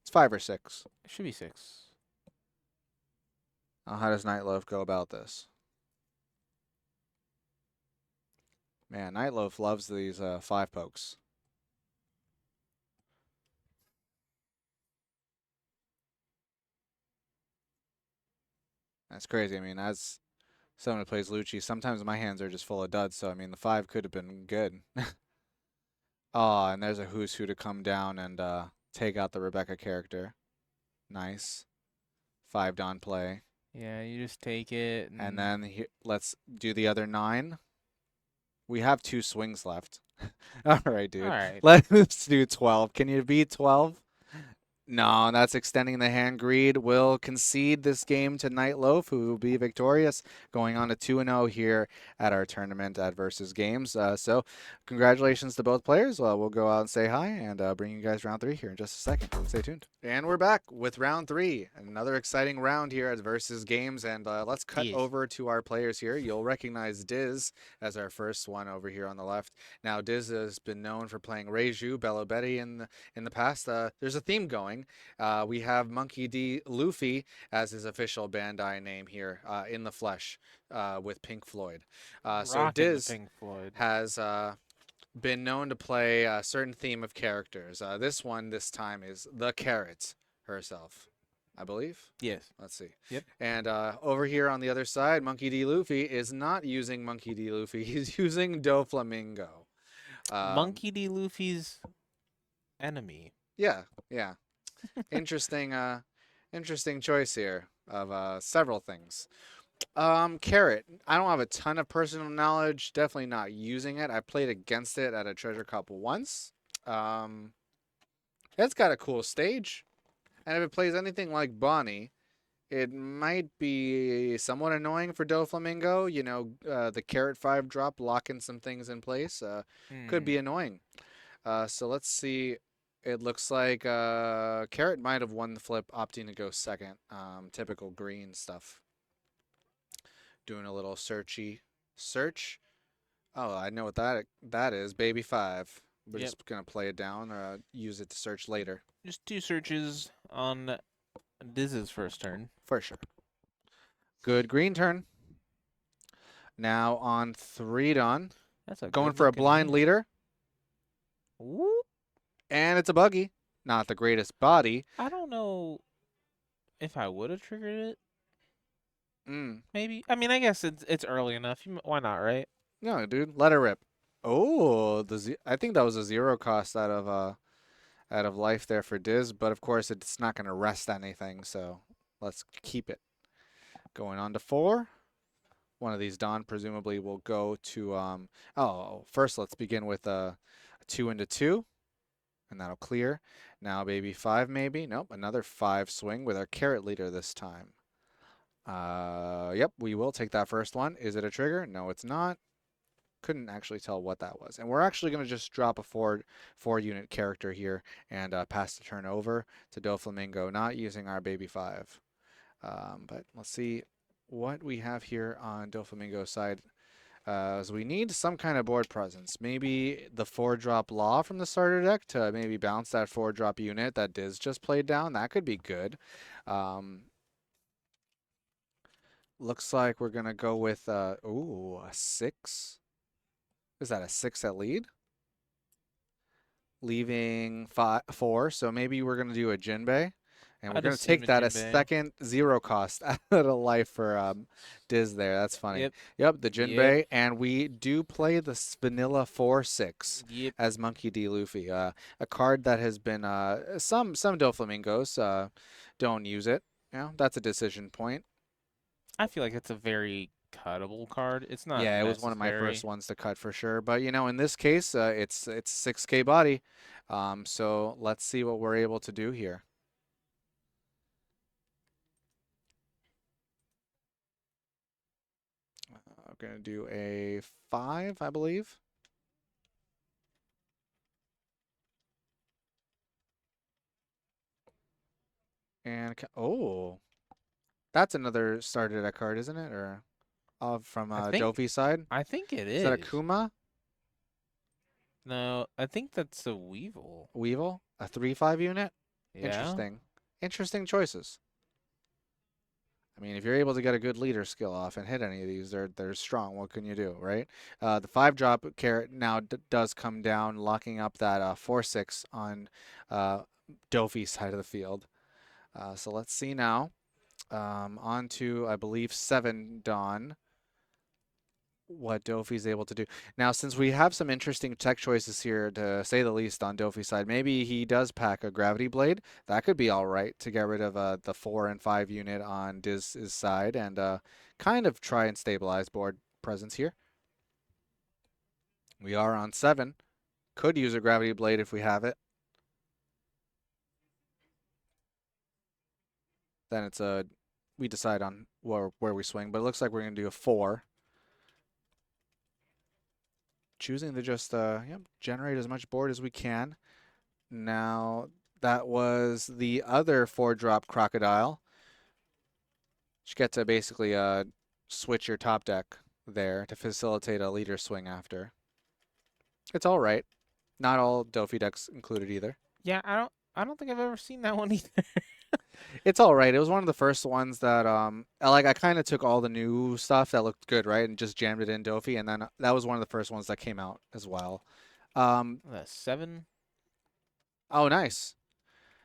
It's 5 or 6. It should be 6. How does Nightloaf go about this? Man, Nightloaf loves these 5 pokes. That's crazy. I mean, as someone who plays Lucci, sometimes my hands are just full of duds. So, I mean, the 5 could have been good. Oh, and there's a Who's Who to come down and take out the Rebecca character. Nice. 5 Dawn play. Yeah, you just take it. And then let's do the other 9. We have 2 swings left. All right, dude. All right. Let's do 12. Can you beat 12? No, that's extending the hand. Greed will concede this game to Night Loaf, who will be victorious, going on to 2-0 here at our tournament at Versus Games. So, congratulations to both players. We'll go out and say hi and bring you guys round 3 here in just a second. Stay tuned. And we're back with round 3. Another exciting round here at Versus Games. And let's cut Diaz. over to our players here. You'll recognize Diz as our first one over here on the left. Now, Diz has been known for playing Reiju, Bello Betty in the past. There's a theme going. We have Monkey D. Luffy as his official Bandai name here in the flesh with Pink Floyd. So Rocking the Diz Pink Floyd. has been known to play a certain theme of characters. This one this time is the Carrot herself, I believe. Yes. Let's see. Yep. And over here on the other side, Monkey D. Luffy is not using Monkey D. Luffy. He's using Doflamingo. Monkey D. Luffy's enemy. Yeah, yeah. Interesting, interesting choice here of several things. Carrot. I don't have a ton of personal knowledge. Definitely not using it. I played against it at a treasure cup once. It's got a cool stage, and if it plays anything like Bonnie, it might be somewhat annoying for Doflamingo. You know, the Carrot 5 drop locking some things in place. Could be annoying. So let's see. It looks like Carrot might have won the flip, opting to go second. Typical green stuff. Doing a little search. Oh, I know what that is. Baby 5. We're Yep. just gonna play it down or use it to search later. Just 2 searches on Diz's first turn. For sure. Good green turn. Now on 3 Don. That's a Going for a good-looking blind hand. leader. Whoop. And it's a buggy. Not the greatest body. I don't know if I would have triggered it. Mm. Maybe. I mean, I guess it's early enough. Why not, right? No, dude. Let her rip. Oh, I think that was a 0 cost out of life there for Diz, but of course it's not going to rest anything, so let's keep it. Going on to 4. One of these Don presumably will go to first let's begin with a 2 into 2, and that'll clear. Now baby 5 maybe. Nope, another 5 swing with our Carrot leader this time. Yep, we will take that first one. Is it a trigger? No, it's not. Couldn't actually tell what that was. And we're actually going to just drop a 4-unit character here and pass the turn over to Doflamingo, not using our baby 5. But let's see what we have here on Doflamingo's side. So we need some kind of board presence. Maybe the 4-drop Law from the starter deck to maybe bounce that 4-drop unit that Diz just played down. That could be good. Looks like we're going to go with, a 6. Is that a 6 at lead? Leaving 4, so maybe we're going to do a Jinbei. And we're I'd going to assume take a that as Jinbei. second 0 cost out of life for Diz there. That's funny. Yep. The Jinbei. And we do play the vanilla 4/6 Yep. as Monkey D. Luffy. A card that has been, some Doflamingos don't use it. You know, that's a decision point. I feel like it's a very cuttable card. It's not Yeah, it was one of my necessary. first ones to cut for sure. But you know, in this case, it's 6K body. So let's see what we're able to do here. I'm gonna do a 5, I believe. And that's another starter deck card, isn't it? Or from Doffy's side? I think it Is is. that a Kuma? No, I think that's a Weevil. Weevil? A 3/5 unit? Yeah. Interesting. Interesting choices. I mean, if you're able to get a good leader skill off and hit any of these, they're strong. What can you do, right? The 5-drop Carrot now does come down, locking up that 4/6 on Doffy's side of the field. So let's see now. On to, I believe, 7 Dawn. What Doffy's able to do. Now, since we have some interesting tech choices here, to say the least, on Doffy's side, maybe he does pack a Gravity Blade. That could be all right to get rid of the 4 and 5 unit on Diz's side and kind of try and stabilize board presence here. We are on 7. Could use a Gravity Blade if we have it. then it's a we decide on where we swing. But it looks like we're gonna do a 4. Choosing to just yep, generate as much board as we can. Now that was the other 4-drop crocodile. You get to basically switch your top deck there to facilitate a leader swing after. It's all right. Not all Doffy decks included either. Yeah, I don't think I've ever seen that one either. It's all right. It was one of the first ones that I kind of took all the new stuff that looked good, right, and just jammed it in Doffy, and then that was one of the first ones that came out as well. That's 7. Oh, nice.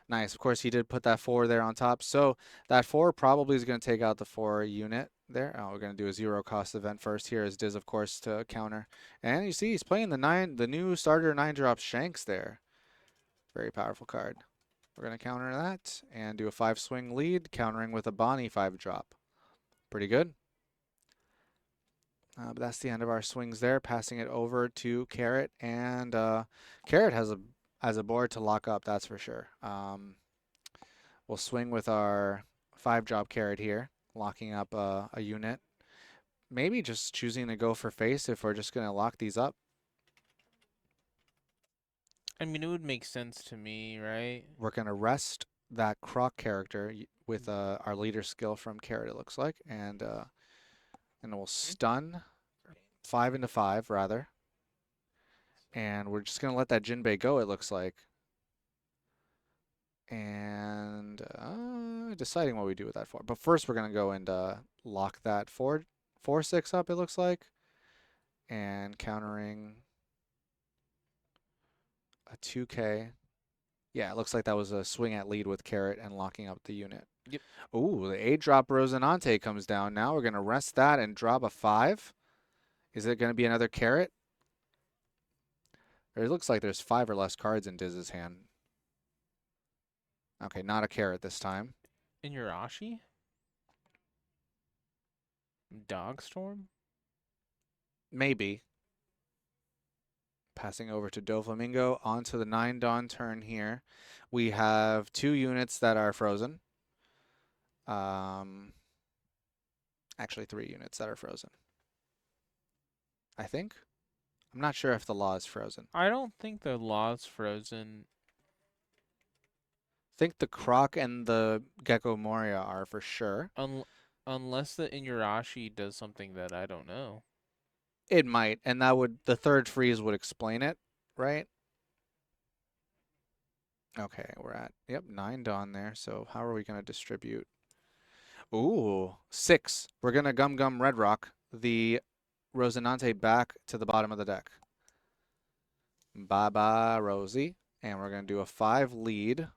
Nice. Of course, he did put that 4 there on top. So that 4 probably is going to take out the 4 unit there. Oh, we're going to do a 0 cost event first here as Diz, of course, to counter. And you see he's playing the new starter 9-drop Shanks there. Very powerful card. We're going to counter that and do a 5 swing lead, countering with a Bonnie 5-drop. Pretty good. But that's the end of our swings there. Passing it over to Carrot, and Carrot has a board to lock up. That's for sure. We'll swing with our 5-drop Carrot here, locking up a unit. Maybe just choosing to go for face if we're just going to lock these up. I mean, it would make sense to me, right? We're going to rest that Croc character with our leader skill from Carrot, it looks like, and we'll stun 5 into 5 rather. And we're just going to let that Jinbei go, it looks like. And deciding what we do with that 4. But first we're going to go and lock that 4/6 up, it looks like. And countering a 2K. Yeah, it looks like that was a swing at lead with Carrot and locking up the unit. Yep. Ooh, the 8-drop Rosinante comes down. Now we're going to rest that and drop a 5. Is it going to be another Carrot? Or it looks like there's 5 or less cards in Diz's hand. Okay, not a Carrot this time. In Yurashi? Dogstorm? Maybe. Passing over to Doflamingo onto the 9 Dawn turn here. We have 2 units that are frozen. Actually 3 units that are frozen. I think. I'm not sure if the law is frozen. I don't think the law's frozen. I think the Croc and the Gecko Moria are for sure. Unless the Inuyasha does something that I don't know. It might, and the third freeze would explain it, right? Okay, we're at, yep, 9 Dawn there. So how are we going to distribute? Ooh, 6. We're going to Gum Red Rock the Rosinante back to the bottom of the deck. Bye-bye, Rosie. And we're going to do a 5 lead.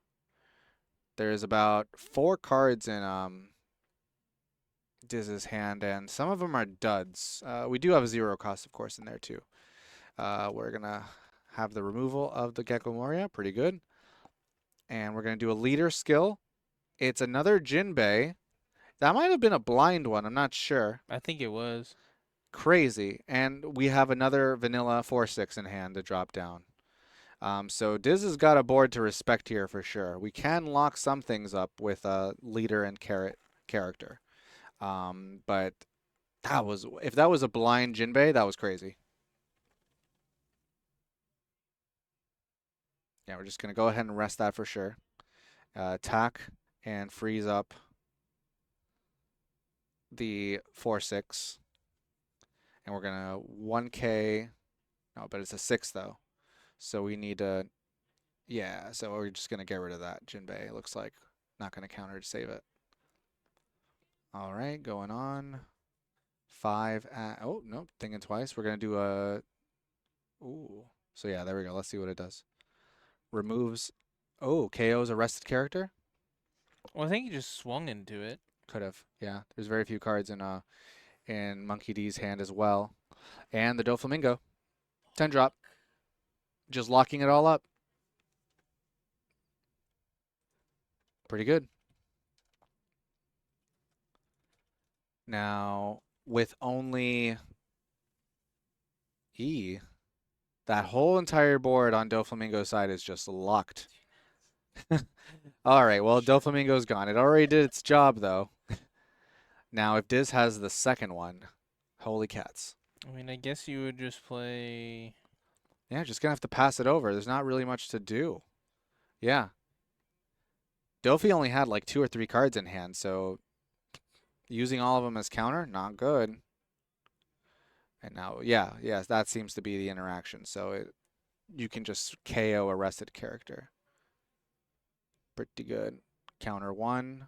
There's about 4 cards in Diz's hand, and some of them are duds. We do have a 0 cost, of course, in there too. We're going to have the removal of the Gecko Moria. Pretty good. And we're going to do a leader skill. It's another Jinbei. That might have been a blind one. I'm not sure. I think it was. Crazy. And we have another vanilla 4/6 in hand to drop down. So Diz has got a board to respect here for sure. We can lock some things up with a leader and Carrot character. But if that was a blind Jinbei, that was crazy. Yeah, we're just going to go ahead and rest that for sure. Attack and freeze up the 4/6. And we're going to 1K. No, but it's a 6 though. So we need to, yeah, so we're just going to get rid of that Jinbei. It looks like not going to counter to save it. All right, going on. 5 at, oh, nope, thinking twice. We're going to do a, ooh. So yeah, there we go. Let's see what it does. Removes, oh, KO's arrested character? Well, I think he just swung into it. Could have, yeah. There's very few cards in Monkey D's hand as well. And the Doflamingo. 10 drop. Just locking it all up. Pretty good. Now, with only E, that whole entire board on Doflamingo's side is just locked. All right, well, Doflamingo's gone. It already did its job, though. Now, if Diz has the second one, holy cats. I mean, I guess you would just play. Yeah, just gonna have to pass it over. There's not really much to do. Yeah. Doffy only had like 2 or 3 cards in hand, so using all of them as counter, not good. And now, yeah, that seems to be the interaction. So you can just KO a rested character. Pretty good. Counter 1,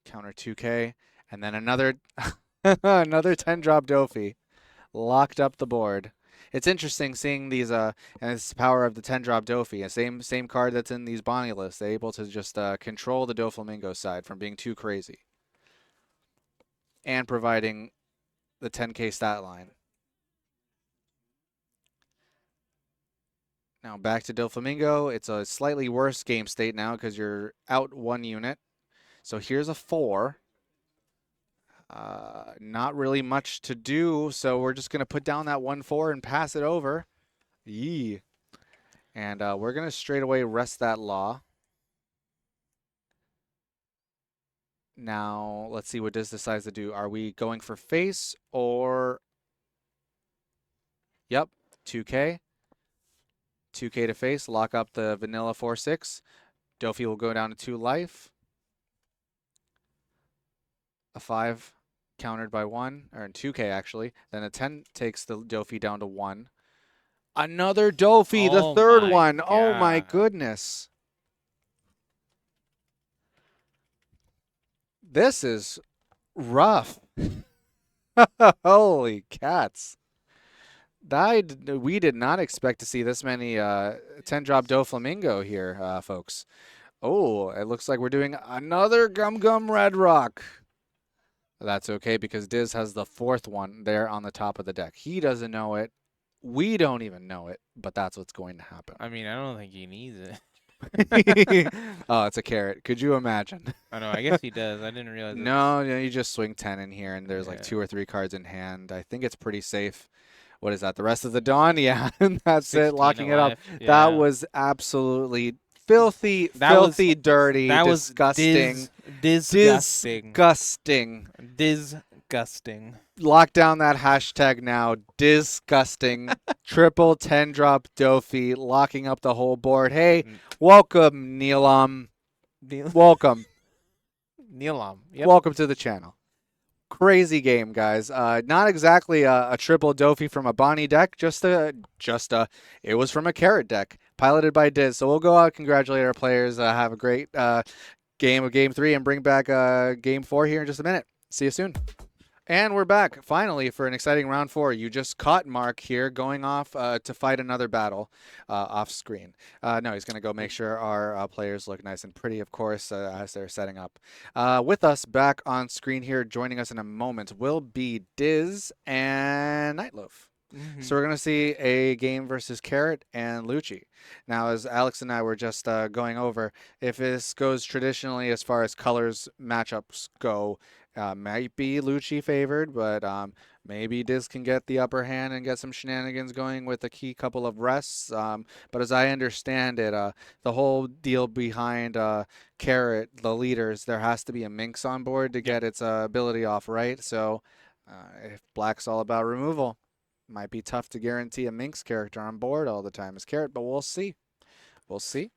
counter 2K, and then another another 10-drop Doffy locked up the board. It's interesting seeing these and it's the power of the 10-drop Doffy. Same card that's in these Bonnie lists. They're able to just control the Doflamingo side from being too crazy and providing the 10K stat line. Now back to Doflamingo. It's a slightly worse game state now because you're out 1 unit. So here's a 4. Not really much to do, so we're just going to put down that 1-4 and pass it over. Yee. And we're going to straight away rest that law. Now, let's see what Diz decides to do. Are we going for face or... Yep, 2K. 2K to face, lock up the vanilla 4-6. Doffy will go down to 2 life. A 5 countered by 1, or 2K actually. Then a 10 takes the Doffy down to 1. Another Doffy, the Oh third my one. Oh my God. goodness. This is rough. Holy cats. We did not expect to see this many 10-drop Doflamingo here, folks. Oh, it looks like we're doing another Gum Gum Red Rock. That's okay because Diz has the 4th one there on the top of the deck. He doesn't know it. We don't even know it, but that's what's going to happen. I mean, I don't think he needs it. Oh, it's a carrot. Could you imagine? I know. I guess he does. I didn't realize. No, you just swing 10 in here, and there's like Yeah. 2 or 3 cards in hand. I think it's pretty safe. What is that? The rest of the dawn? Yeah, that's it. 16 Locking it up. alive. That Yeah. was absolutely filthy, That was dirty, that was disgusting, disgusting. disgusting. Disgusting. Lock down that hashtag now. Disgusting. Triple 10-drop Doffy, locking up the whole board. Hey, welcome, Neelam. Welcome. Neelam. Yep. Welcome to the channel. Crazy game, guys. Not exactly a triple Doffy from a Bonnie deck, it was from a carrot deck, piloted by Diz. So we'll go out, congratulate our players, have a great game of Game 3, and bring back Game 4 here in just a minute. See you soon. And we're back, finally, for an exciting round 4. You just caught Mark here going off to fight another battle off screen. No, he's going to go make sure our players look nice and pretty, of course, as they're setting up. With us back on screen here, joining us in a moment, will be Diz and Nightloaf. So we're going to see a game versus Carrot and Lucci. Now, as Alex and I were just going over, if this goes traditionally as far as colors matchups go, might be Lucci favored, but maybe Diz can get the upper hand and get some shenanigans going with a key couple of rests. But as I understand it, the whole deal behind Carrot, the leaders, there has to be a Minx on board to get its ability off, right? So if Black's all about removal, might be tough to guarantee a Minx character on board all the time as Carrot, but we'll see. We'll see.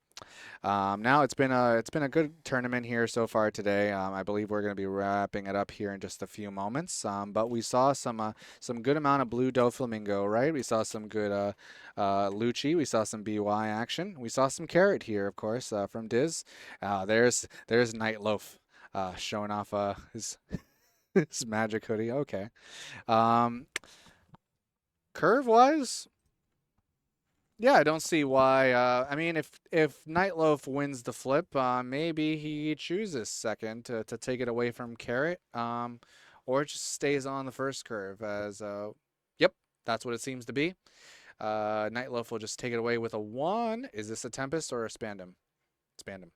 Now it's been a good tournament here so far today. I believe we're going to be wrapping it up here in just a few moments. But we saw some good amount of blue Doflamingo, right? We saw some good Lucci. We saw some BY action. We saw some Carrot here, of course, from Diz. There's Nightloaf showing off his his magic hoodie. Okay. Curve wise, yeah, I don't see why. I mean, if Nightloaf wins the flip, maybe he chooses second to take it away from Carrot, or it just stays on the first curve as, yep, that's what it seems to be. Nightloaf will just take it away with a 1. Is this a Tempest or a Spandam? Spandam.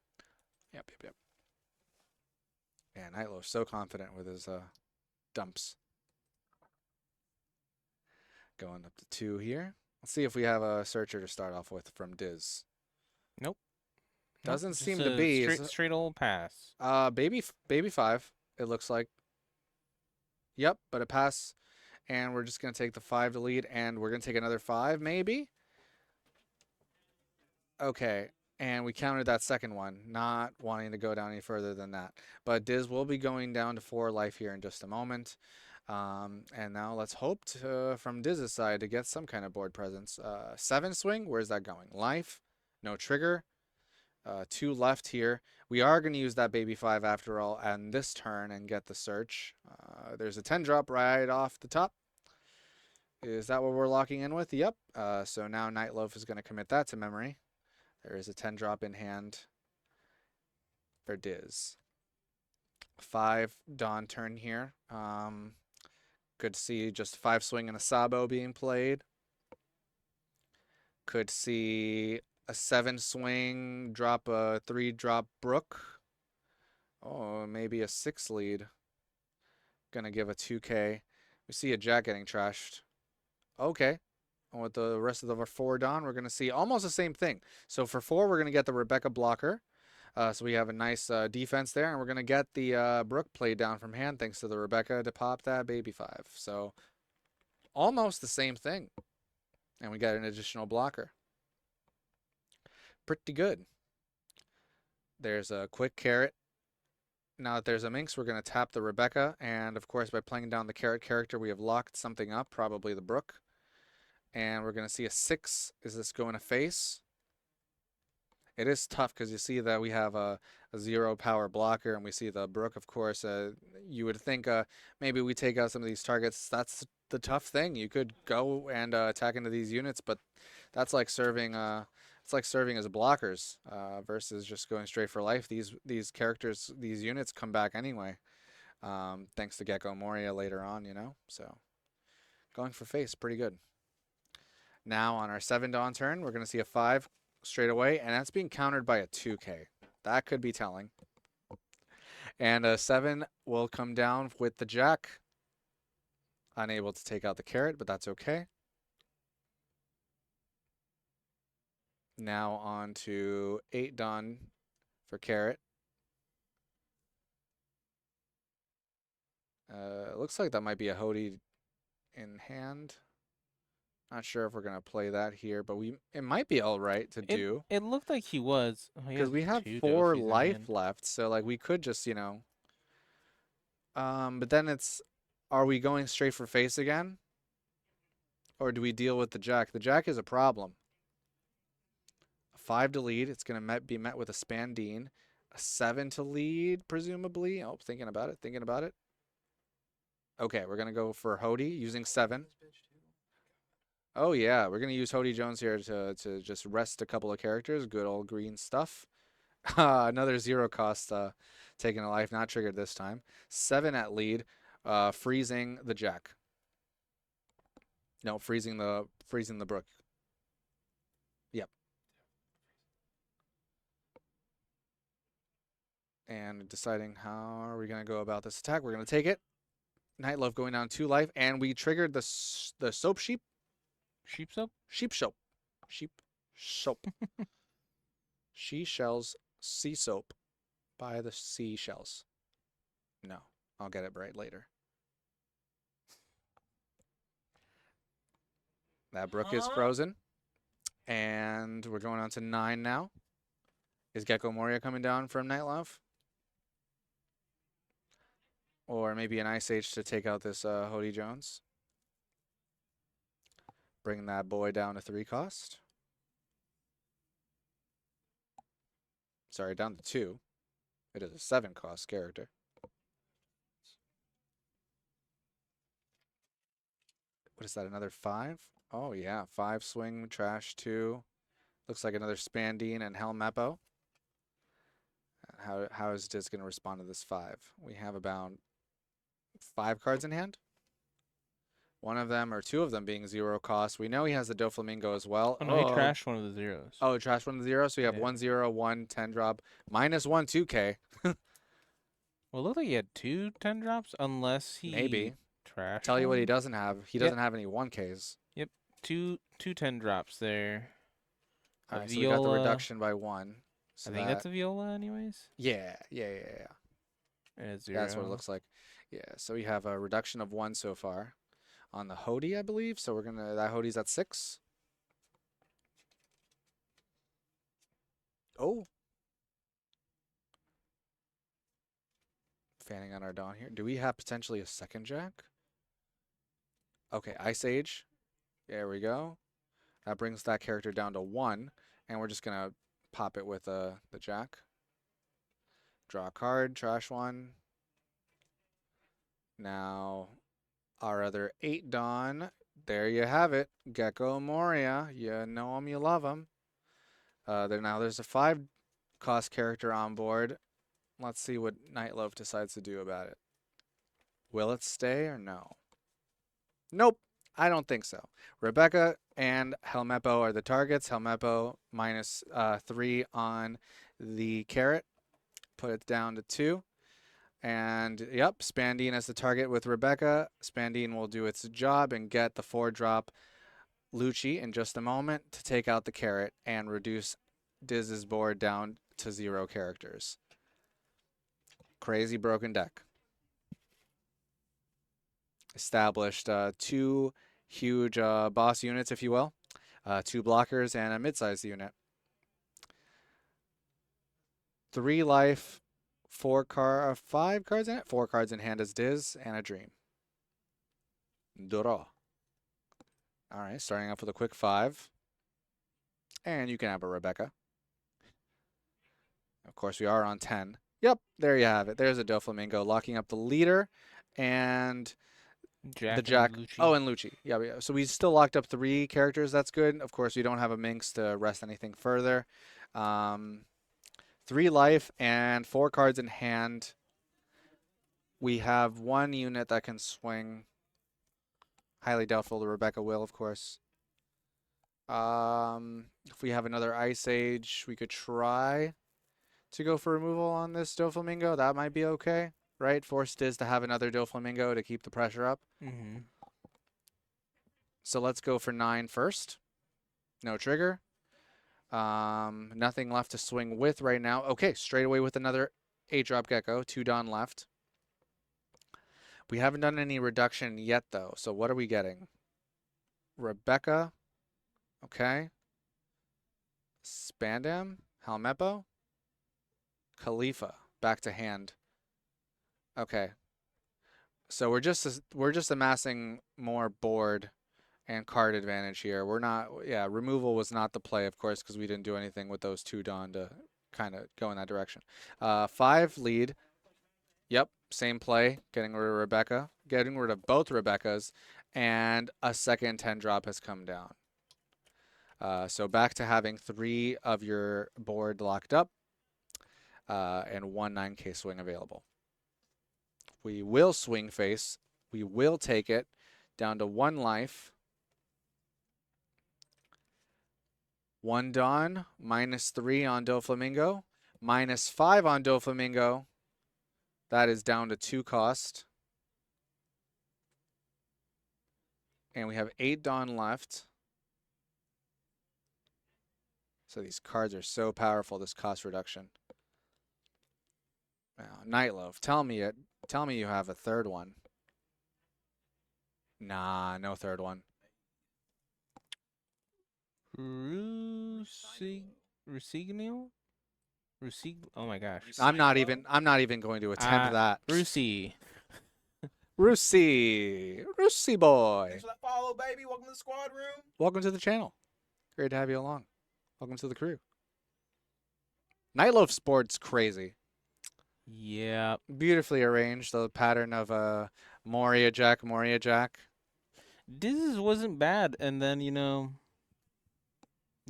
Yep. Yeah, Nightloaf's so confident with his dumps. Going up to 2 here. Let's see if we have a searcher to start off with from Diz. Nope. Nope. Doesn't Just seem to a be. straight old pass. Baby 5, it looks like. Yep, but a pass. And we're just going to take the 5 to lead, and we're going to take another 5, maybe? Okay, and we counted that second one, not wanting to go down any further than that. But Diz will be going down to 4 life here in just a moment. And now let's hope from Diz's side to get some kind of board presence. 7 swing, where's that going? Life, no trigger. 2 left here. We are going to use that baby 5 after all on this turn and get the search. There's a 10 drop right off the top. Is that what we're locking in with? Yep. So now Nightloaf is going to commit that to memory. There is a 10 drop in hand for Diz. 5 Dawn turn here. Could see just 5 swing and a Sabo being played. Could see a 7 swing, drop a 3 drop Brook. Oh, maybe a 6 lead. Gonna give a 2K. We see a Jack getting trashed. Okay. And with the rest of our 4 Dawn, we're gonna see almost the same thing. So for 4, we're gonna get the Rebecca blocker. So we have a nice defense there, and we're gonna get the Brook played down from hand thanks to the Rebecca to pop that baby 5. So almost the same thing. And we got an additional blocker. Pretty good. There's a quick carrot. Now that there's a Minx, we're going to tap the Rebecca. And of course, by playing down the carrot character, we have locked something up, probably the Brook. And we're going to see a 6. Is this going to face? It is tough because you see that we have a 0 power blocker, and we see the Brook, of course. You would think maybe we take out some of these targets. That's the tough thing. You could go and attack into these units, but that's like serving it's like serving as blockers versus just going straight for life. These characters, these units come back anyway, thanks to Gecko Moria later on, you know. So going for face, pretty good. Now on our 7 Dawn turn, we're going to see a 5 straight away, and that's being countered by a 2K. That could be telling. And a 7 will come down with the Jack. Unable to take out the carrot, but that's okay. Now on to 8 Dawn for carrot. Looks like that might be a Hody in hand. Not sure if we're gonna play that here, but it might be all right to do. It looked like he was. Because we have 4 life left, so like we could just, you know. But then are we going straight for face again? Or do we deal with the Jack? The Jack is a problem. 5 to lead. It's going to be met with a Spandine. A 7 to lead, presumably. Oh, thinking about it, thinking about it. Okay, we're going to go for Hody using 7. Oh, yeah, we're going to use Hody Jones here to just rest a couple of characters. Good old green stuff. Another 0 cost taking a life, not triggered this time. 7 at lead, freezing the Jack. No, freezing the Brook. Yep. And deciding how are we going to go about this attack. We're going to take it. Nightloaf going down 2 life, and we triggered the soap sheep. Sheep soap? Sheep soap. Sheep soap. She shells sea soap by the seashells. No, I'll get it right later. That Brook is frozen. And we're going on to 9 now. Is Gecko Moria coming down from Nightloaf? Or maybe an Ice Age to take out this Hody Jones. Bring that boy down to 3 cost. Sorry, down to 2. It is a 7 cost character. What is that, another 5? Oh, yeah, 5 swing, trash 2. Looks like another Spandine and Helmeppo. How is Diz going to respond to this 5? We have about 5 cards in hand. One of them or 2 of them being 0 cost. We know he has the Doflamingo as well. Oh, no, he trashed one of the zeros. Oh, trashed one of the zeros. So we have 1 0, 1 10 drop, -1 2K. Well, it looked like he had 2 10 drops, unless he maybe trashed. Tell you what he doesn't have. He doesn't have any 1Ks. Yep. two 10 drops there. All A right, so we got the Viola. reduction by 1. I So think that, that's a Viola, anyways. yeah. And a That's what it 0. looks like. Yeah, so we have a reduction of 1 so far on the Hody, I believe. So we're gonna, that Hody's at 6. Oh, fanning on our Dawn here. Do we have potentially a second Jack? Okay, Ice Age. There we go. That brings that character down to 1, and we're just gonna pop it with the Jack. Draw a card, trash 1. Now our other 8 Dawn. There you have it. Gecko Moria. You know him, you love him. Now there's a 5 cost character on board. Let's see what Nightloaf decides to do about it. Will it stay or no? Nope, I don't think so. Rebecca and Helmeppo are the targets. Helmeppo minus 3 on the carrot. Put it down to 2. And yep, Spandine as the target with Rebecca. Spandine will do its job and get the 4-drop Lucci in just a moment to take out the carrot and reduce Diz's board down to 0 characters. Crazy broken deck. Established 2 huge boss units, if you will. 2 blockers and a mid-sized unit. 3 life, 5 cards in it. 4 cards in hand as Diz and a Dream. Draw. All right, starting off with a quick 5. And you can have a Rebecca. Of course, we are on 10. Yep, there you have it. There's a Doflamingo locking up the leader and Jack the Jack. and Lucci. Oh, and Lucci. Yeah, so we still locked up 3 characters. That's good. Of course, we don't have a Minx to rest anything further. 3 life and 4 cards in hand. We have 1 unit that can swing. Highly doubtful the Rebecca will, of course. If we have another Ice Age, we could try to go for removal on this Doflamingo. That might be okay, right? Force Diz to have another Doflamingo to keep the pressure up. Mm-hmm. So let's go for 9 first. No trigger. Nothing left to swing with right now. Okay, straight away with another 8-drop Gecko. 2 Dawn left. We haven't done any reduction yet, though. So what are we getting? Rebecca. Okay. Spandam. Helmeppo. Khalifa. Back to hand. Okay. So we're just amassing more board and card advantage here. We're not, yeah, removal was not the play, of course, because we didn't do anything with those 2 Dawn to kind of go in that direction. 5 lead. Yep, same play. Getting rid of Rebecca. Getting rid of both Rebeccas. And a second 10-drop has come down. So back to having 3 of your board locked up. And 1 9K swing available. We will swing face. We will take it down to 1 life. 1 Dawn, minus 3 on Doflamingo, minus 5 on Doflamingo. That is down to 2 cost. And we have 8 Dawn left. So these cards are so powerful, this cost reduction. Now, Nightloaf, tell me you have a 3rd one. Nah, no 3rd one. Rusignol? Oh my gosh. I'm not even going to attempt that. Rusi. Russi boy. Thanks for that follow, baby. Welcome to the squad room. Welcome to the channel. Great to have you along. Welcome to the crew. Nightloaf's board's crazy. Yeah. Beautifully arranged. The pattern of Moria Jack. Diz wasn't bad, and then,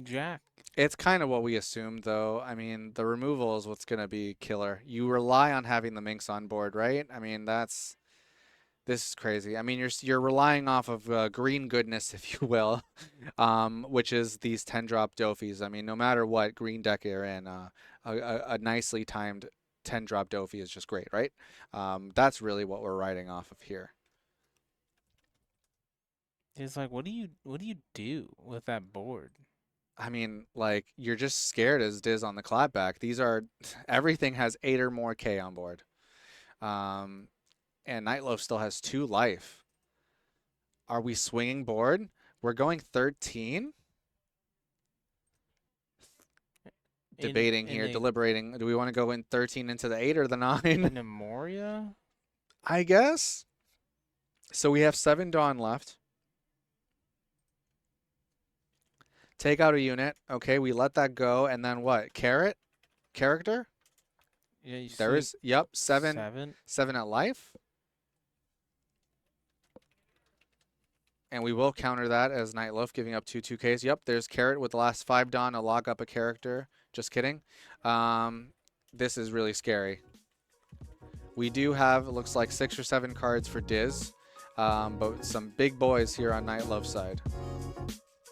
Jack. It's kind of what we assumed, though. I mean, the removal is what's going to be killer. You rely on having the Minx on board, right? I mean, this is crazy. I mean, you're relying off of green goodness, if you will, which is these 10-drop Doffies. I mean, no matter what green deck you're in, a nicely timed 10-drop Doffy is just great, right? That's really what we're riding off of here. It's like, what do you do with that board? I mean, like, you're just scared as Diz on the clapback. These are, everything has 8 or more K on board. And Nightloaf still has 2 life. Are we swinging board? We're going 13? Debating here, deliberating. Do we want to go in 13 into the 8 or the 9? In a Moria? I guess. So we have 7 Dawn left. Take out a unit. Okay, we let that go. And then what? Carrot? Character? Yeah, you There is, yep, 7 at life. And we will counter that as Nightloaf giving up 2 2Ks. Yep, there's Carrot with the last 5 Dawn to lock up a character. Just kidding. This is really scary. We do have, it looks like 6 or 7 cards for Diz. But some big boys here on Nightloaf's side.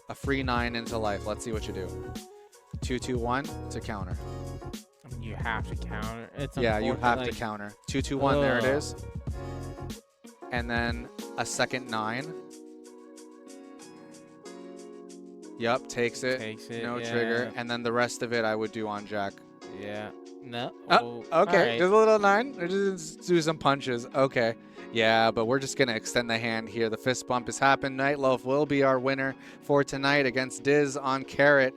A free 9 into life. Let's see what you do. 2-2-1 to counter. I mean, you have to counter. It's yeah, you have like, to counter. 2-2-1, there it is. And then a second 9. Yep, takes it. No yeah. trigger. And then the rest of it I would do on Jack. Yeah. No. Oh, okay. Right. Just a little 9. Just do some punches. Okay. Yeah, but we're just going to extend the hand here. The fist bump has happened. Nightloaf will be our winner for tonight against Diz on Carrot.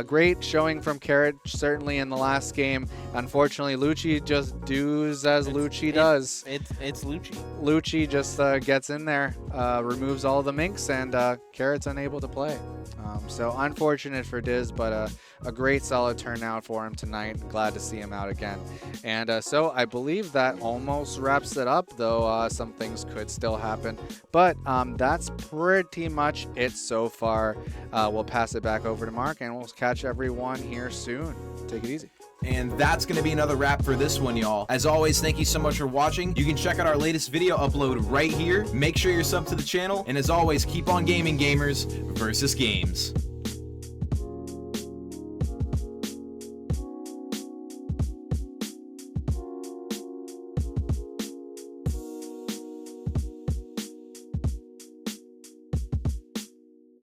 Great showing from Carrot, certainly in the last game. Unfortunately, Lucci just does as Lucci does. It's Lucci. Lucci just gets in there, removes all the minks, and Carrot's unable to play. So unfortunate for Diz, but a great solid turnout for him tonight. Glad to see him out again. And so I believe that almost wraps it up, though some things could still happen. But that's pretty much it so far. We'll pass it back over to Mark, and we'll catch everyone here soon. Take it easy. And that's going to be another wrap for this one, y'all. As always, thank you so much for watching. You can check out our latest video upload right here. Make sure you're subbed to the channel. And as always, keep on gaming, gamers versus games.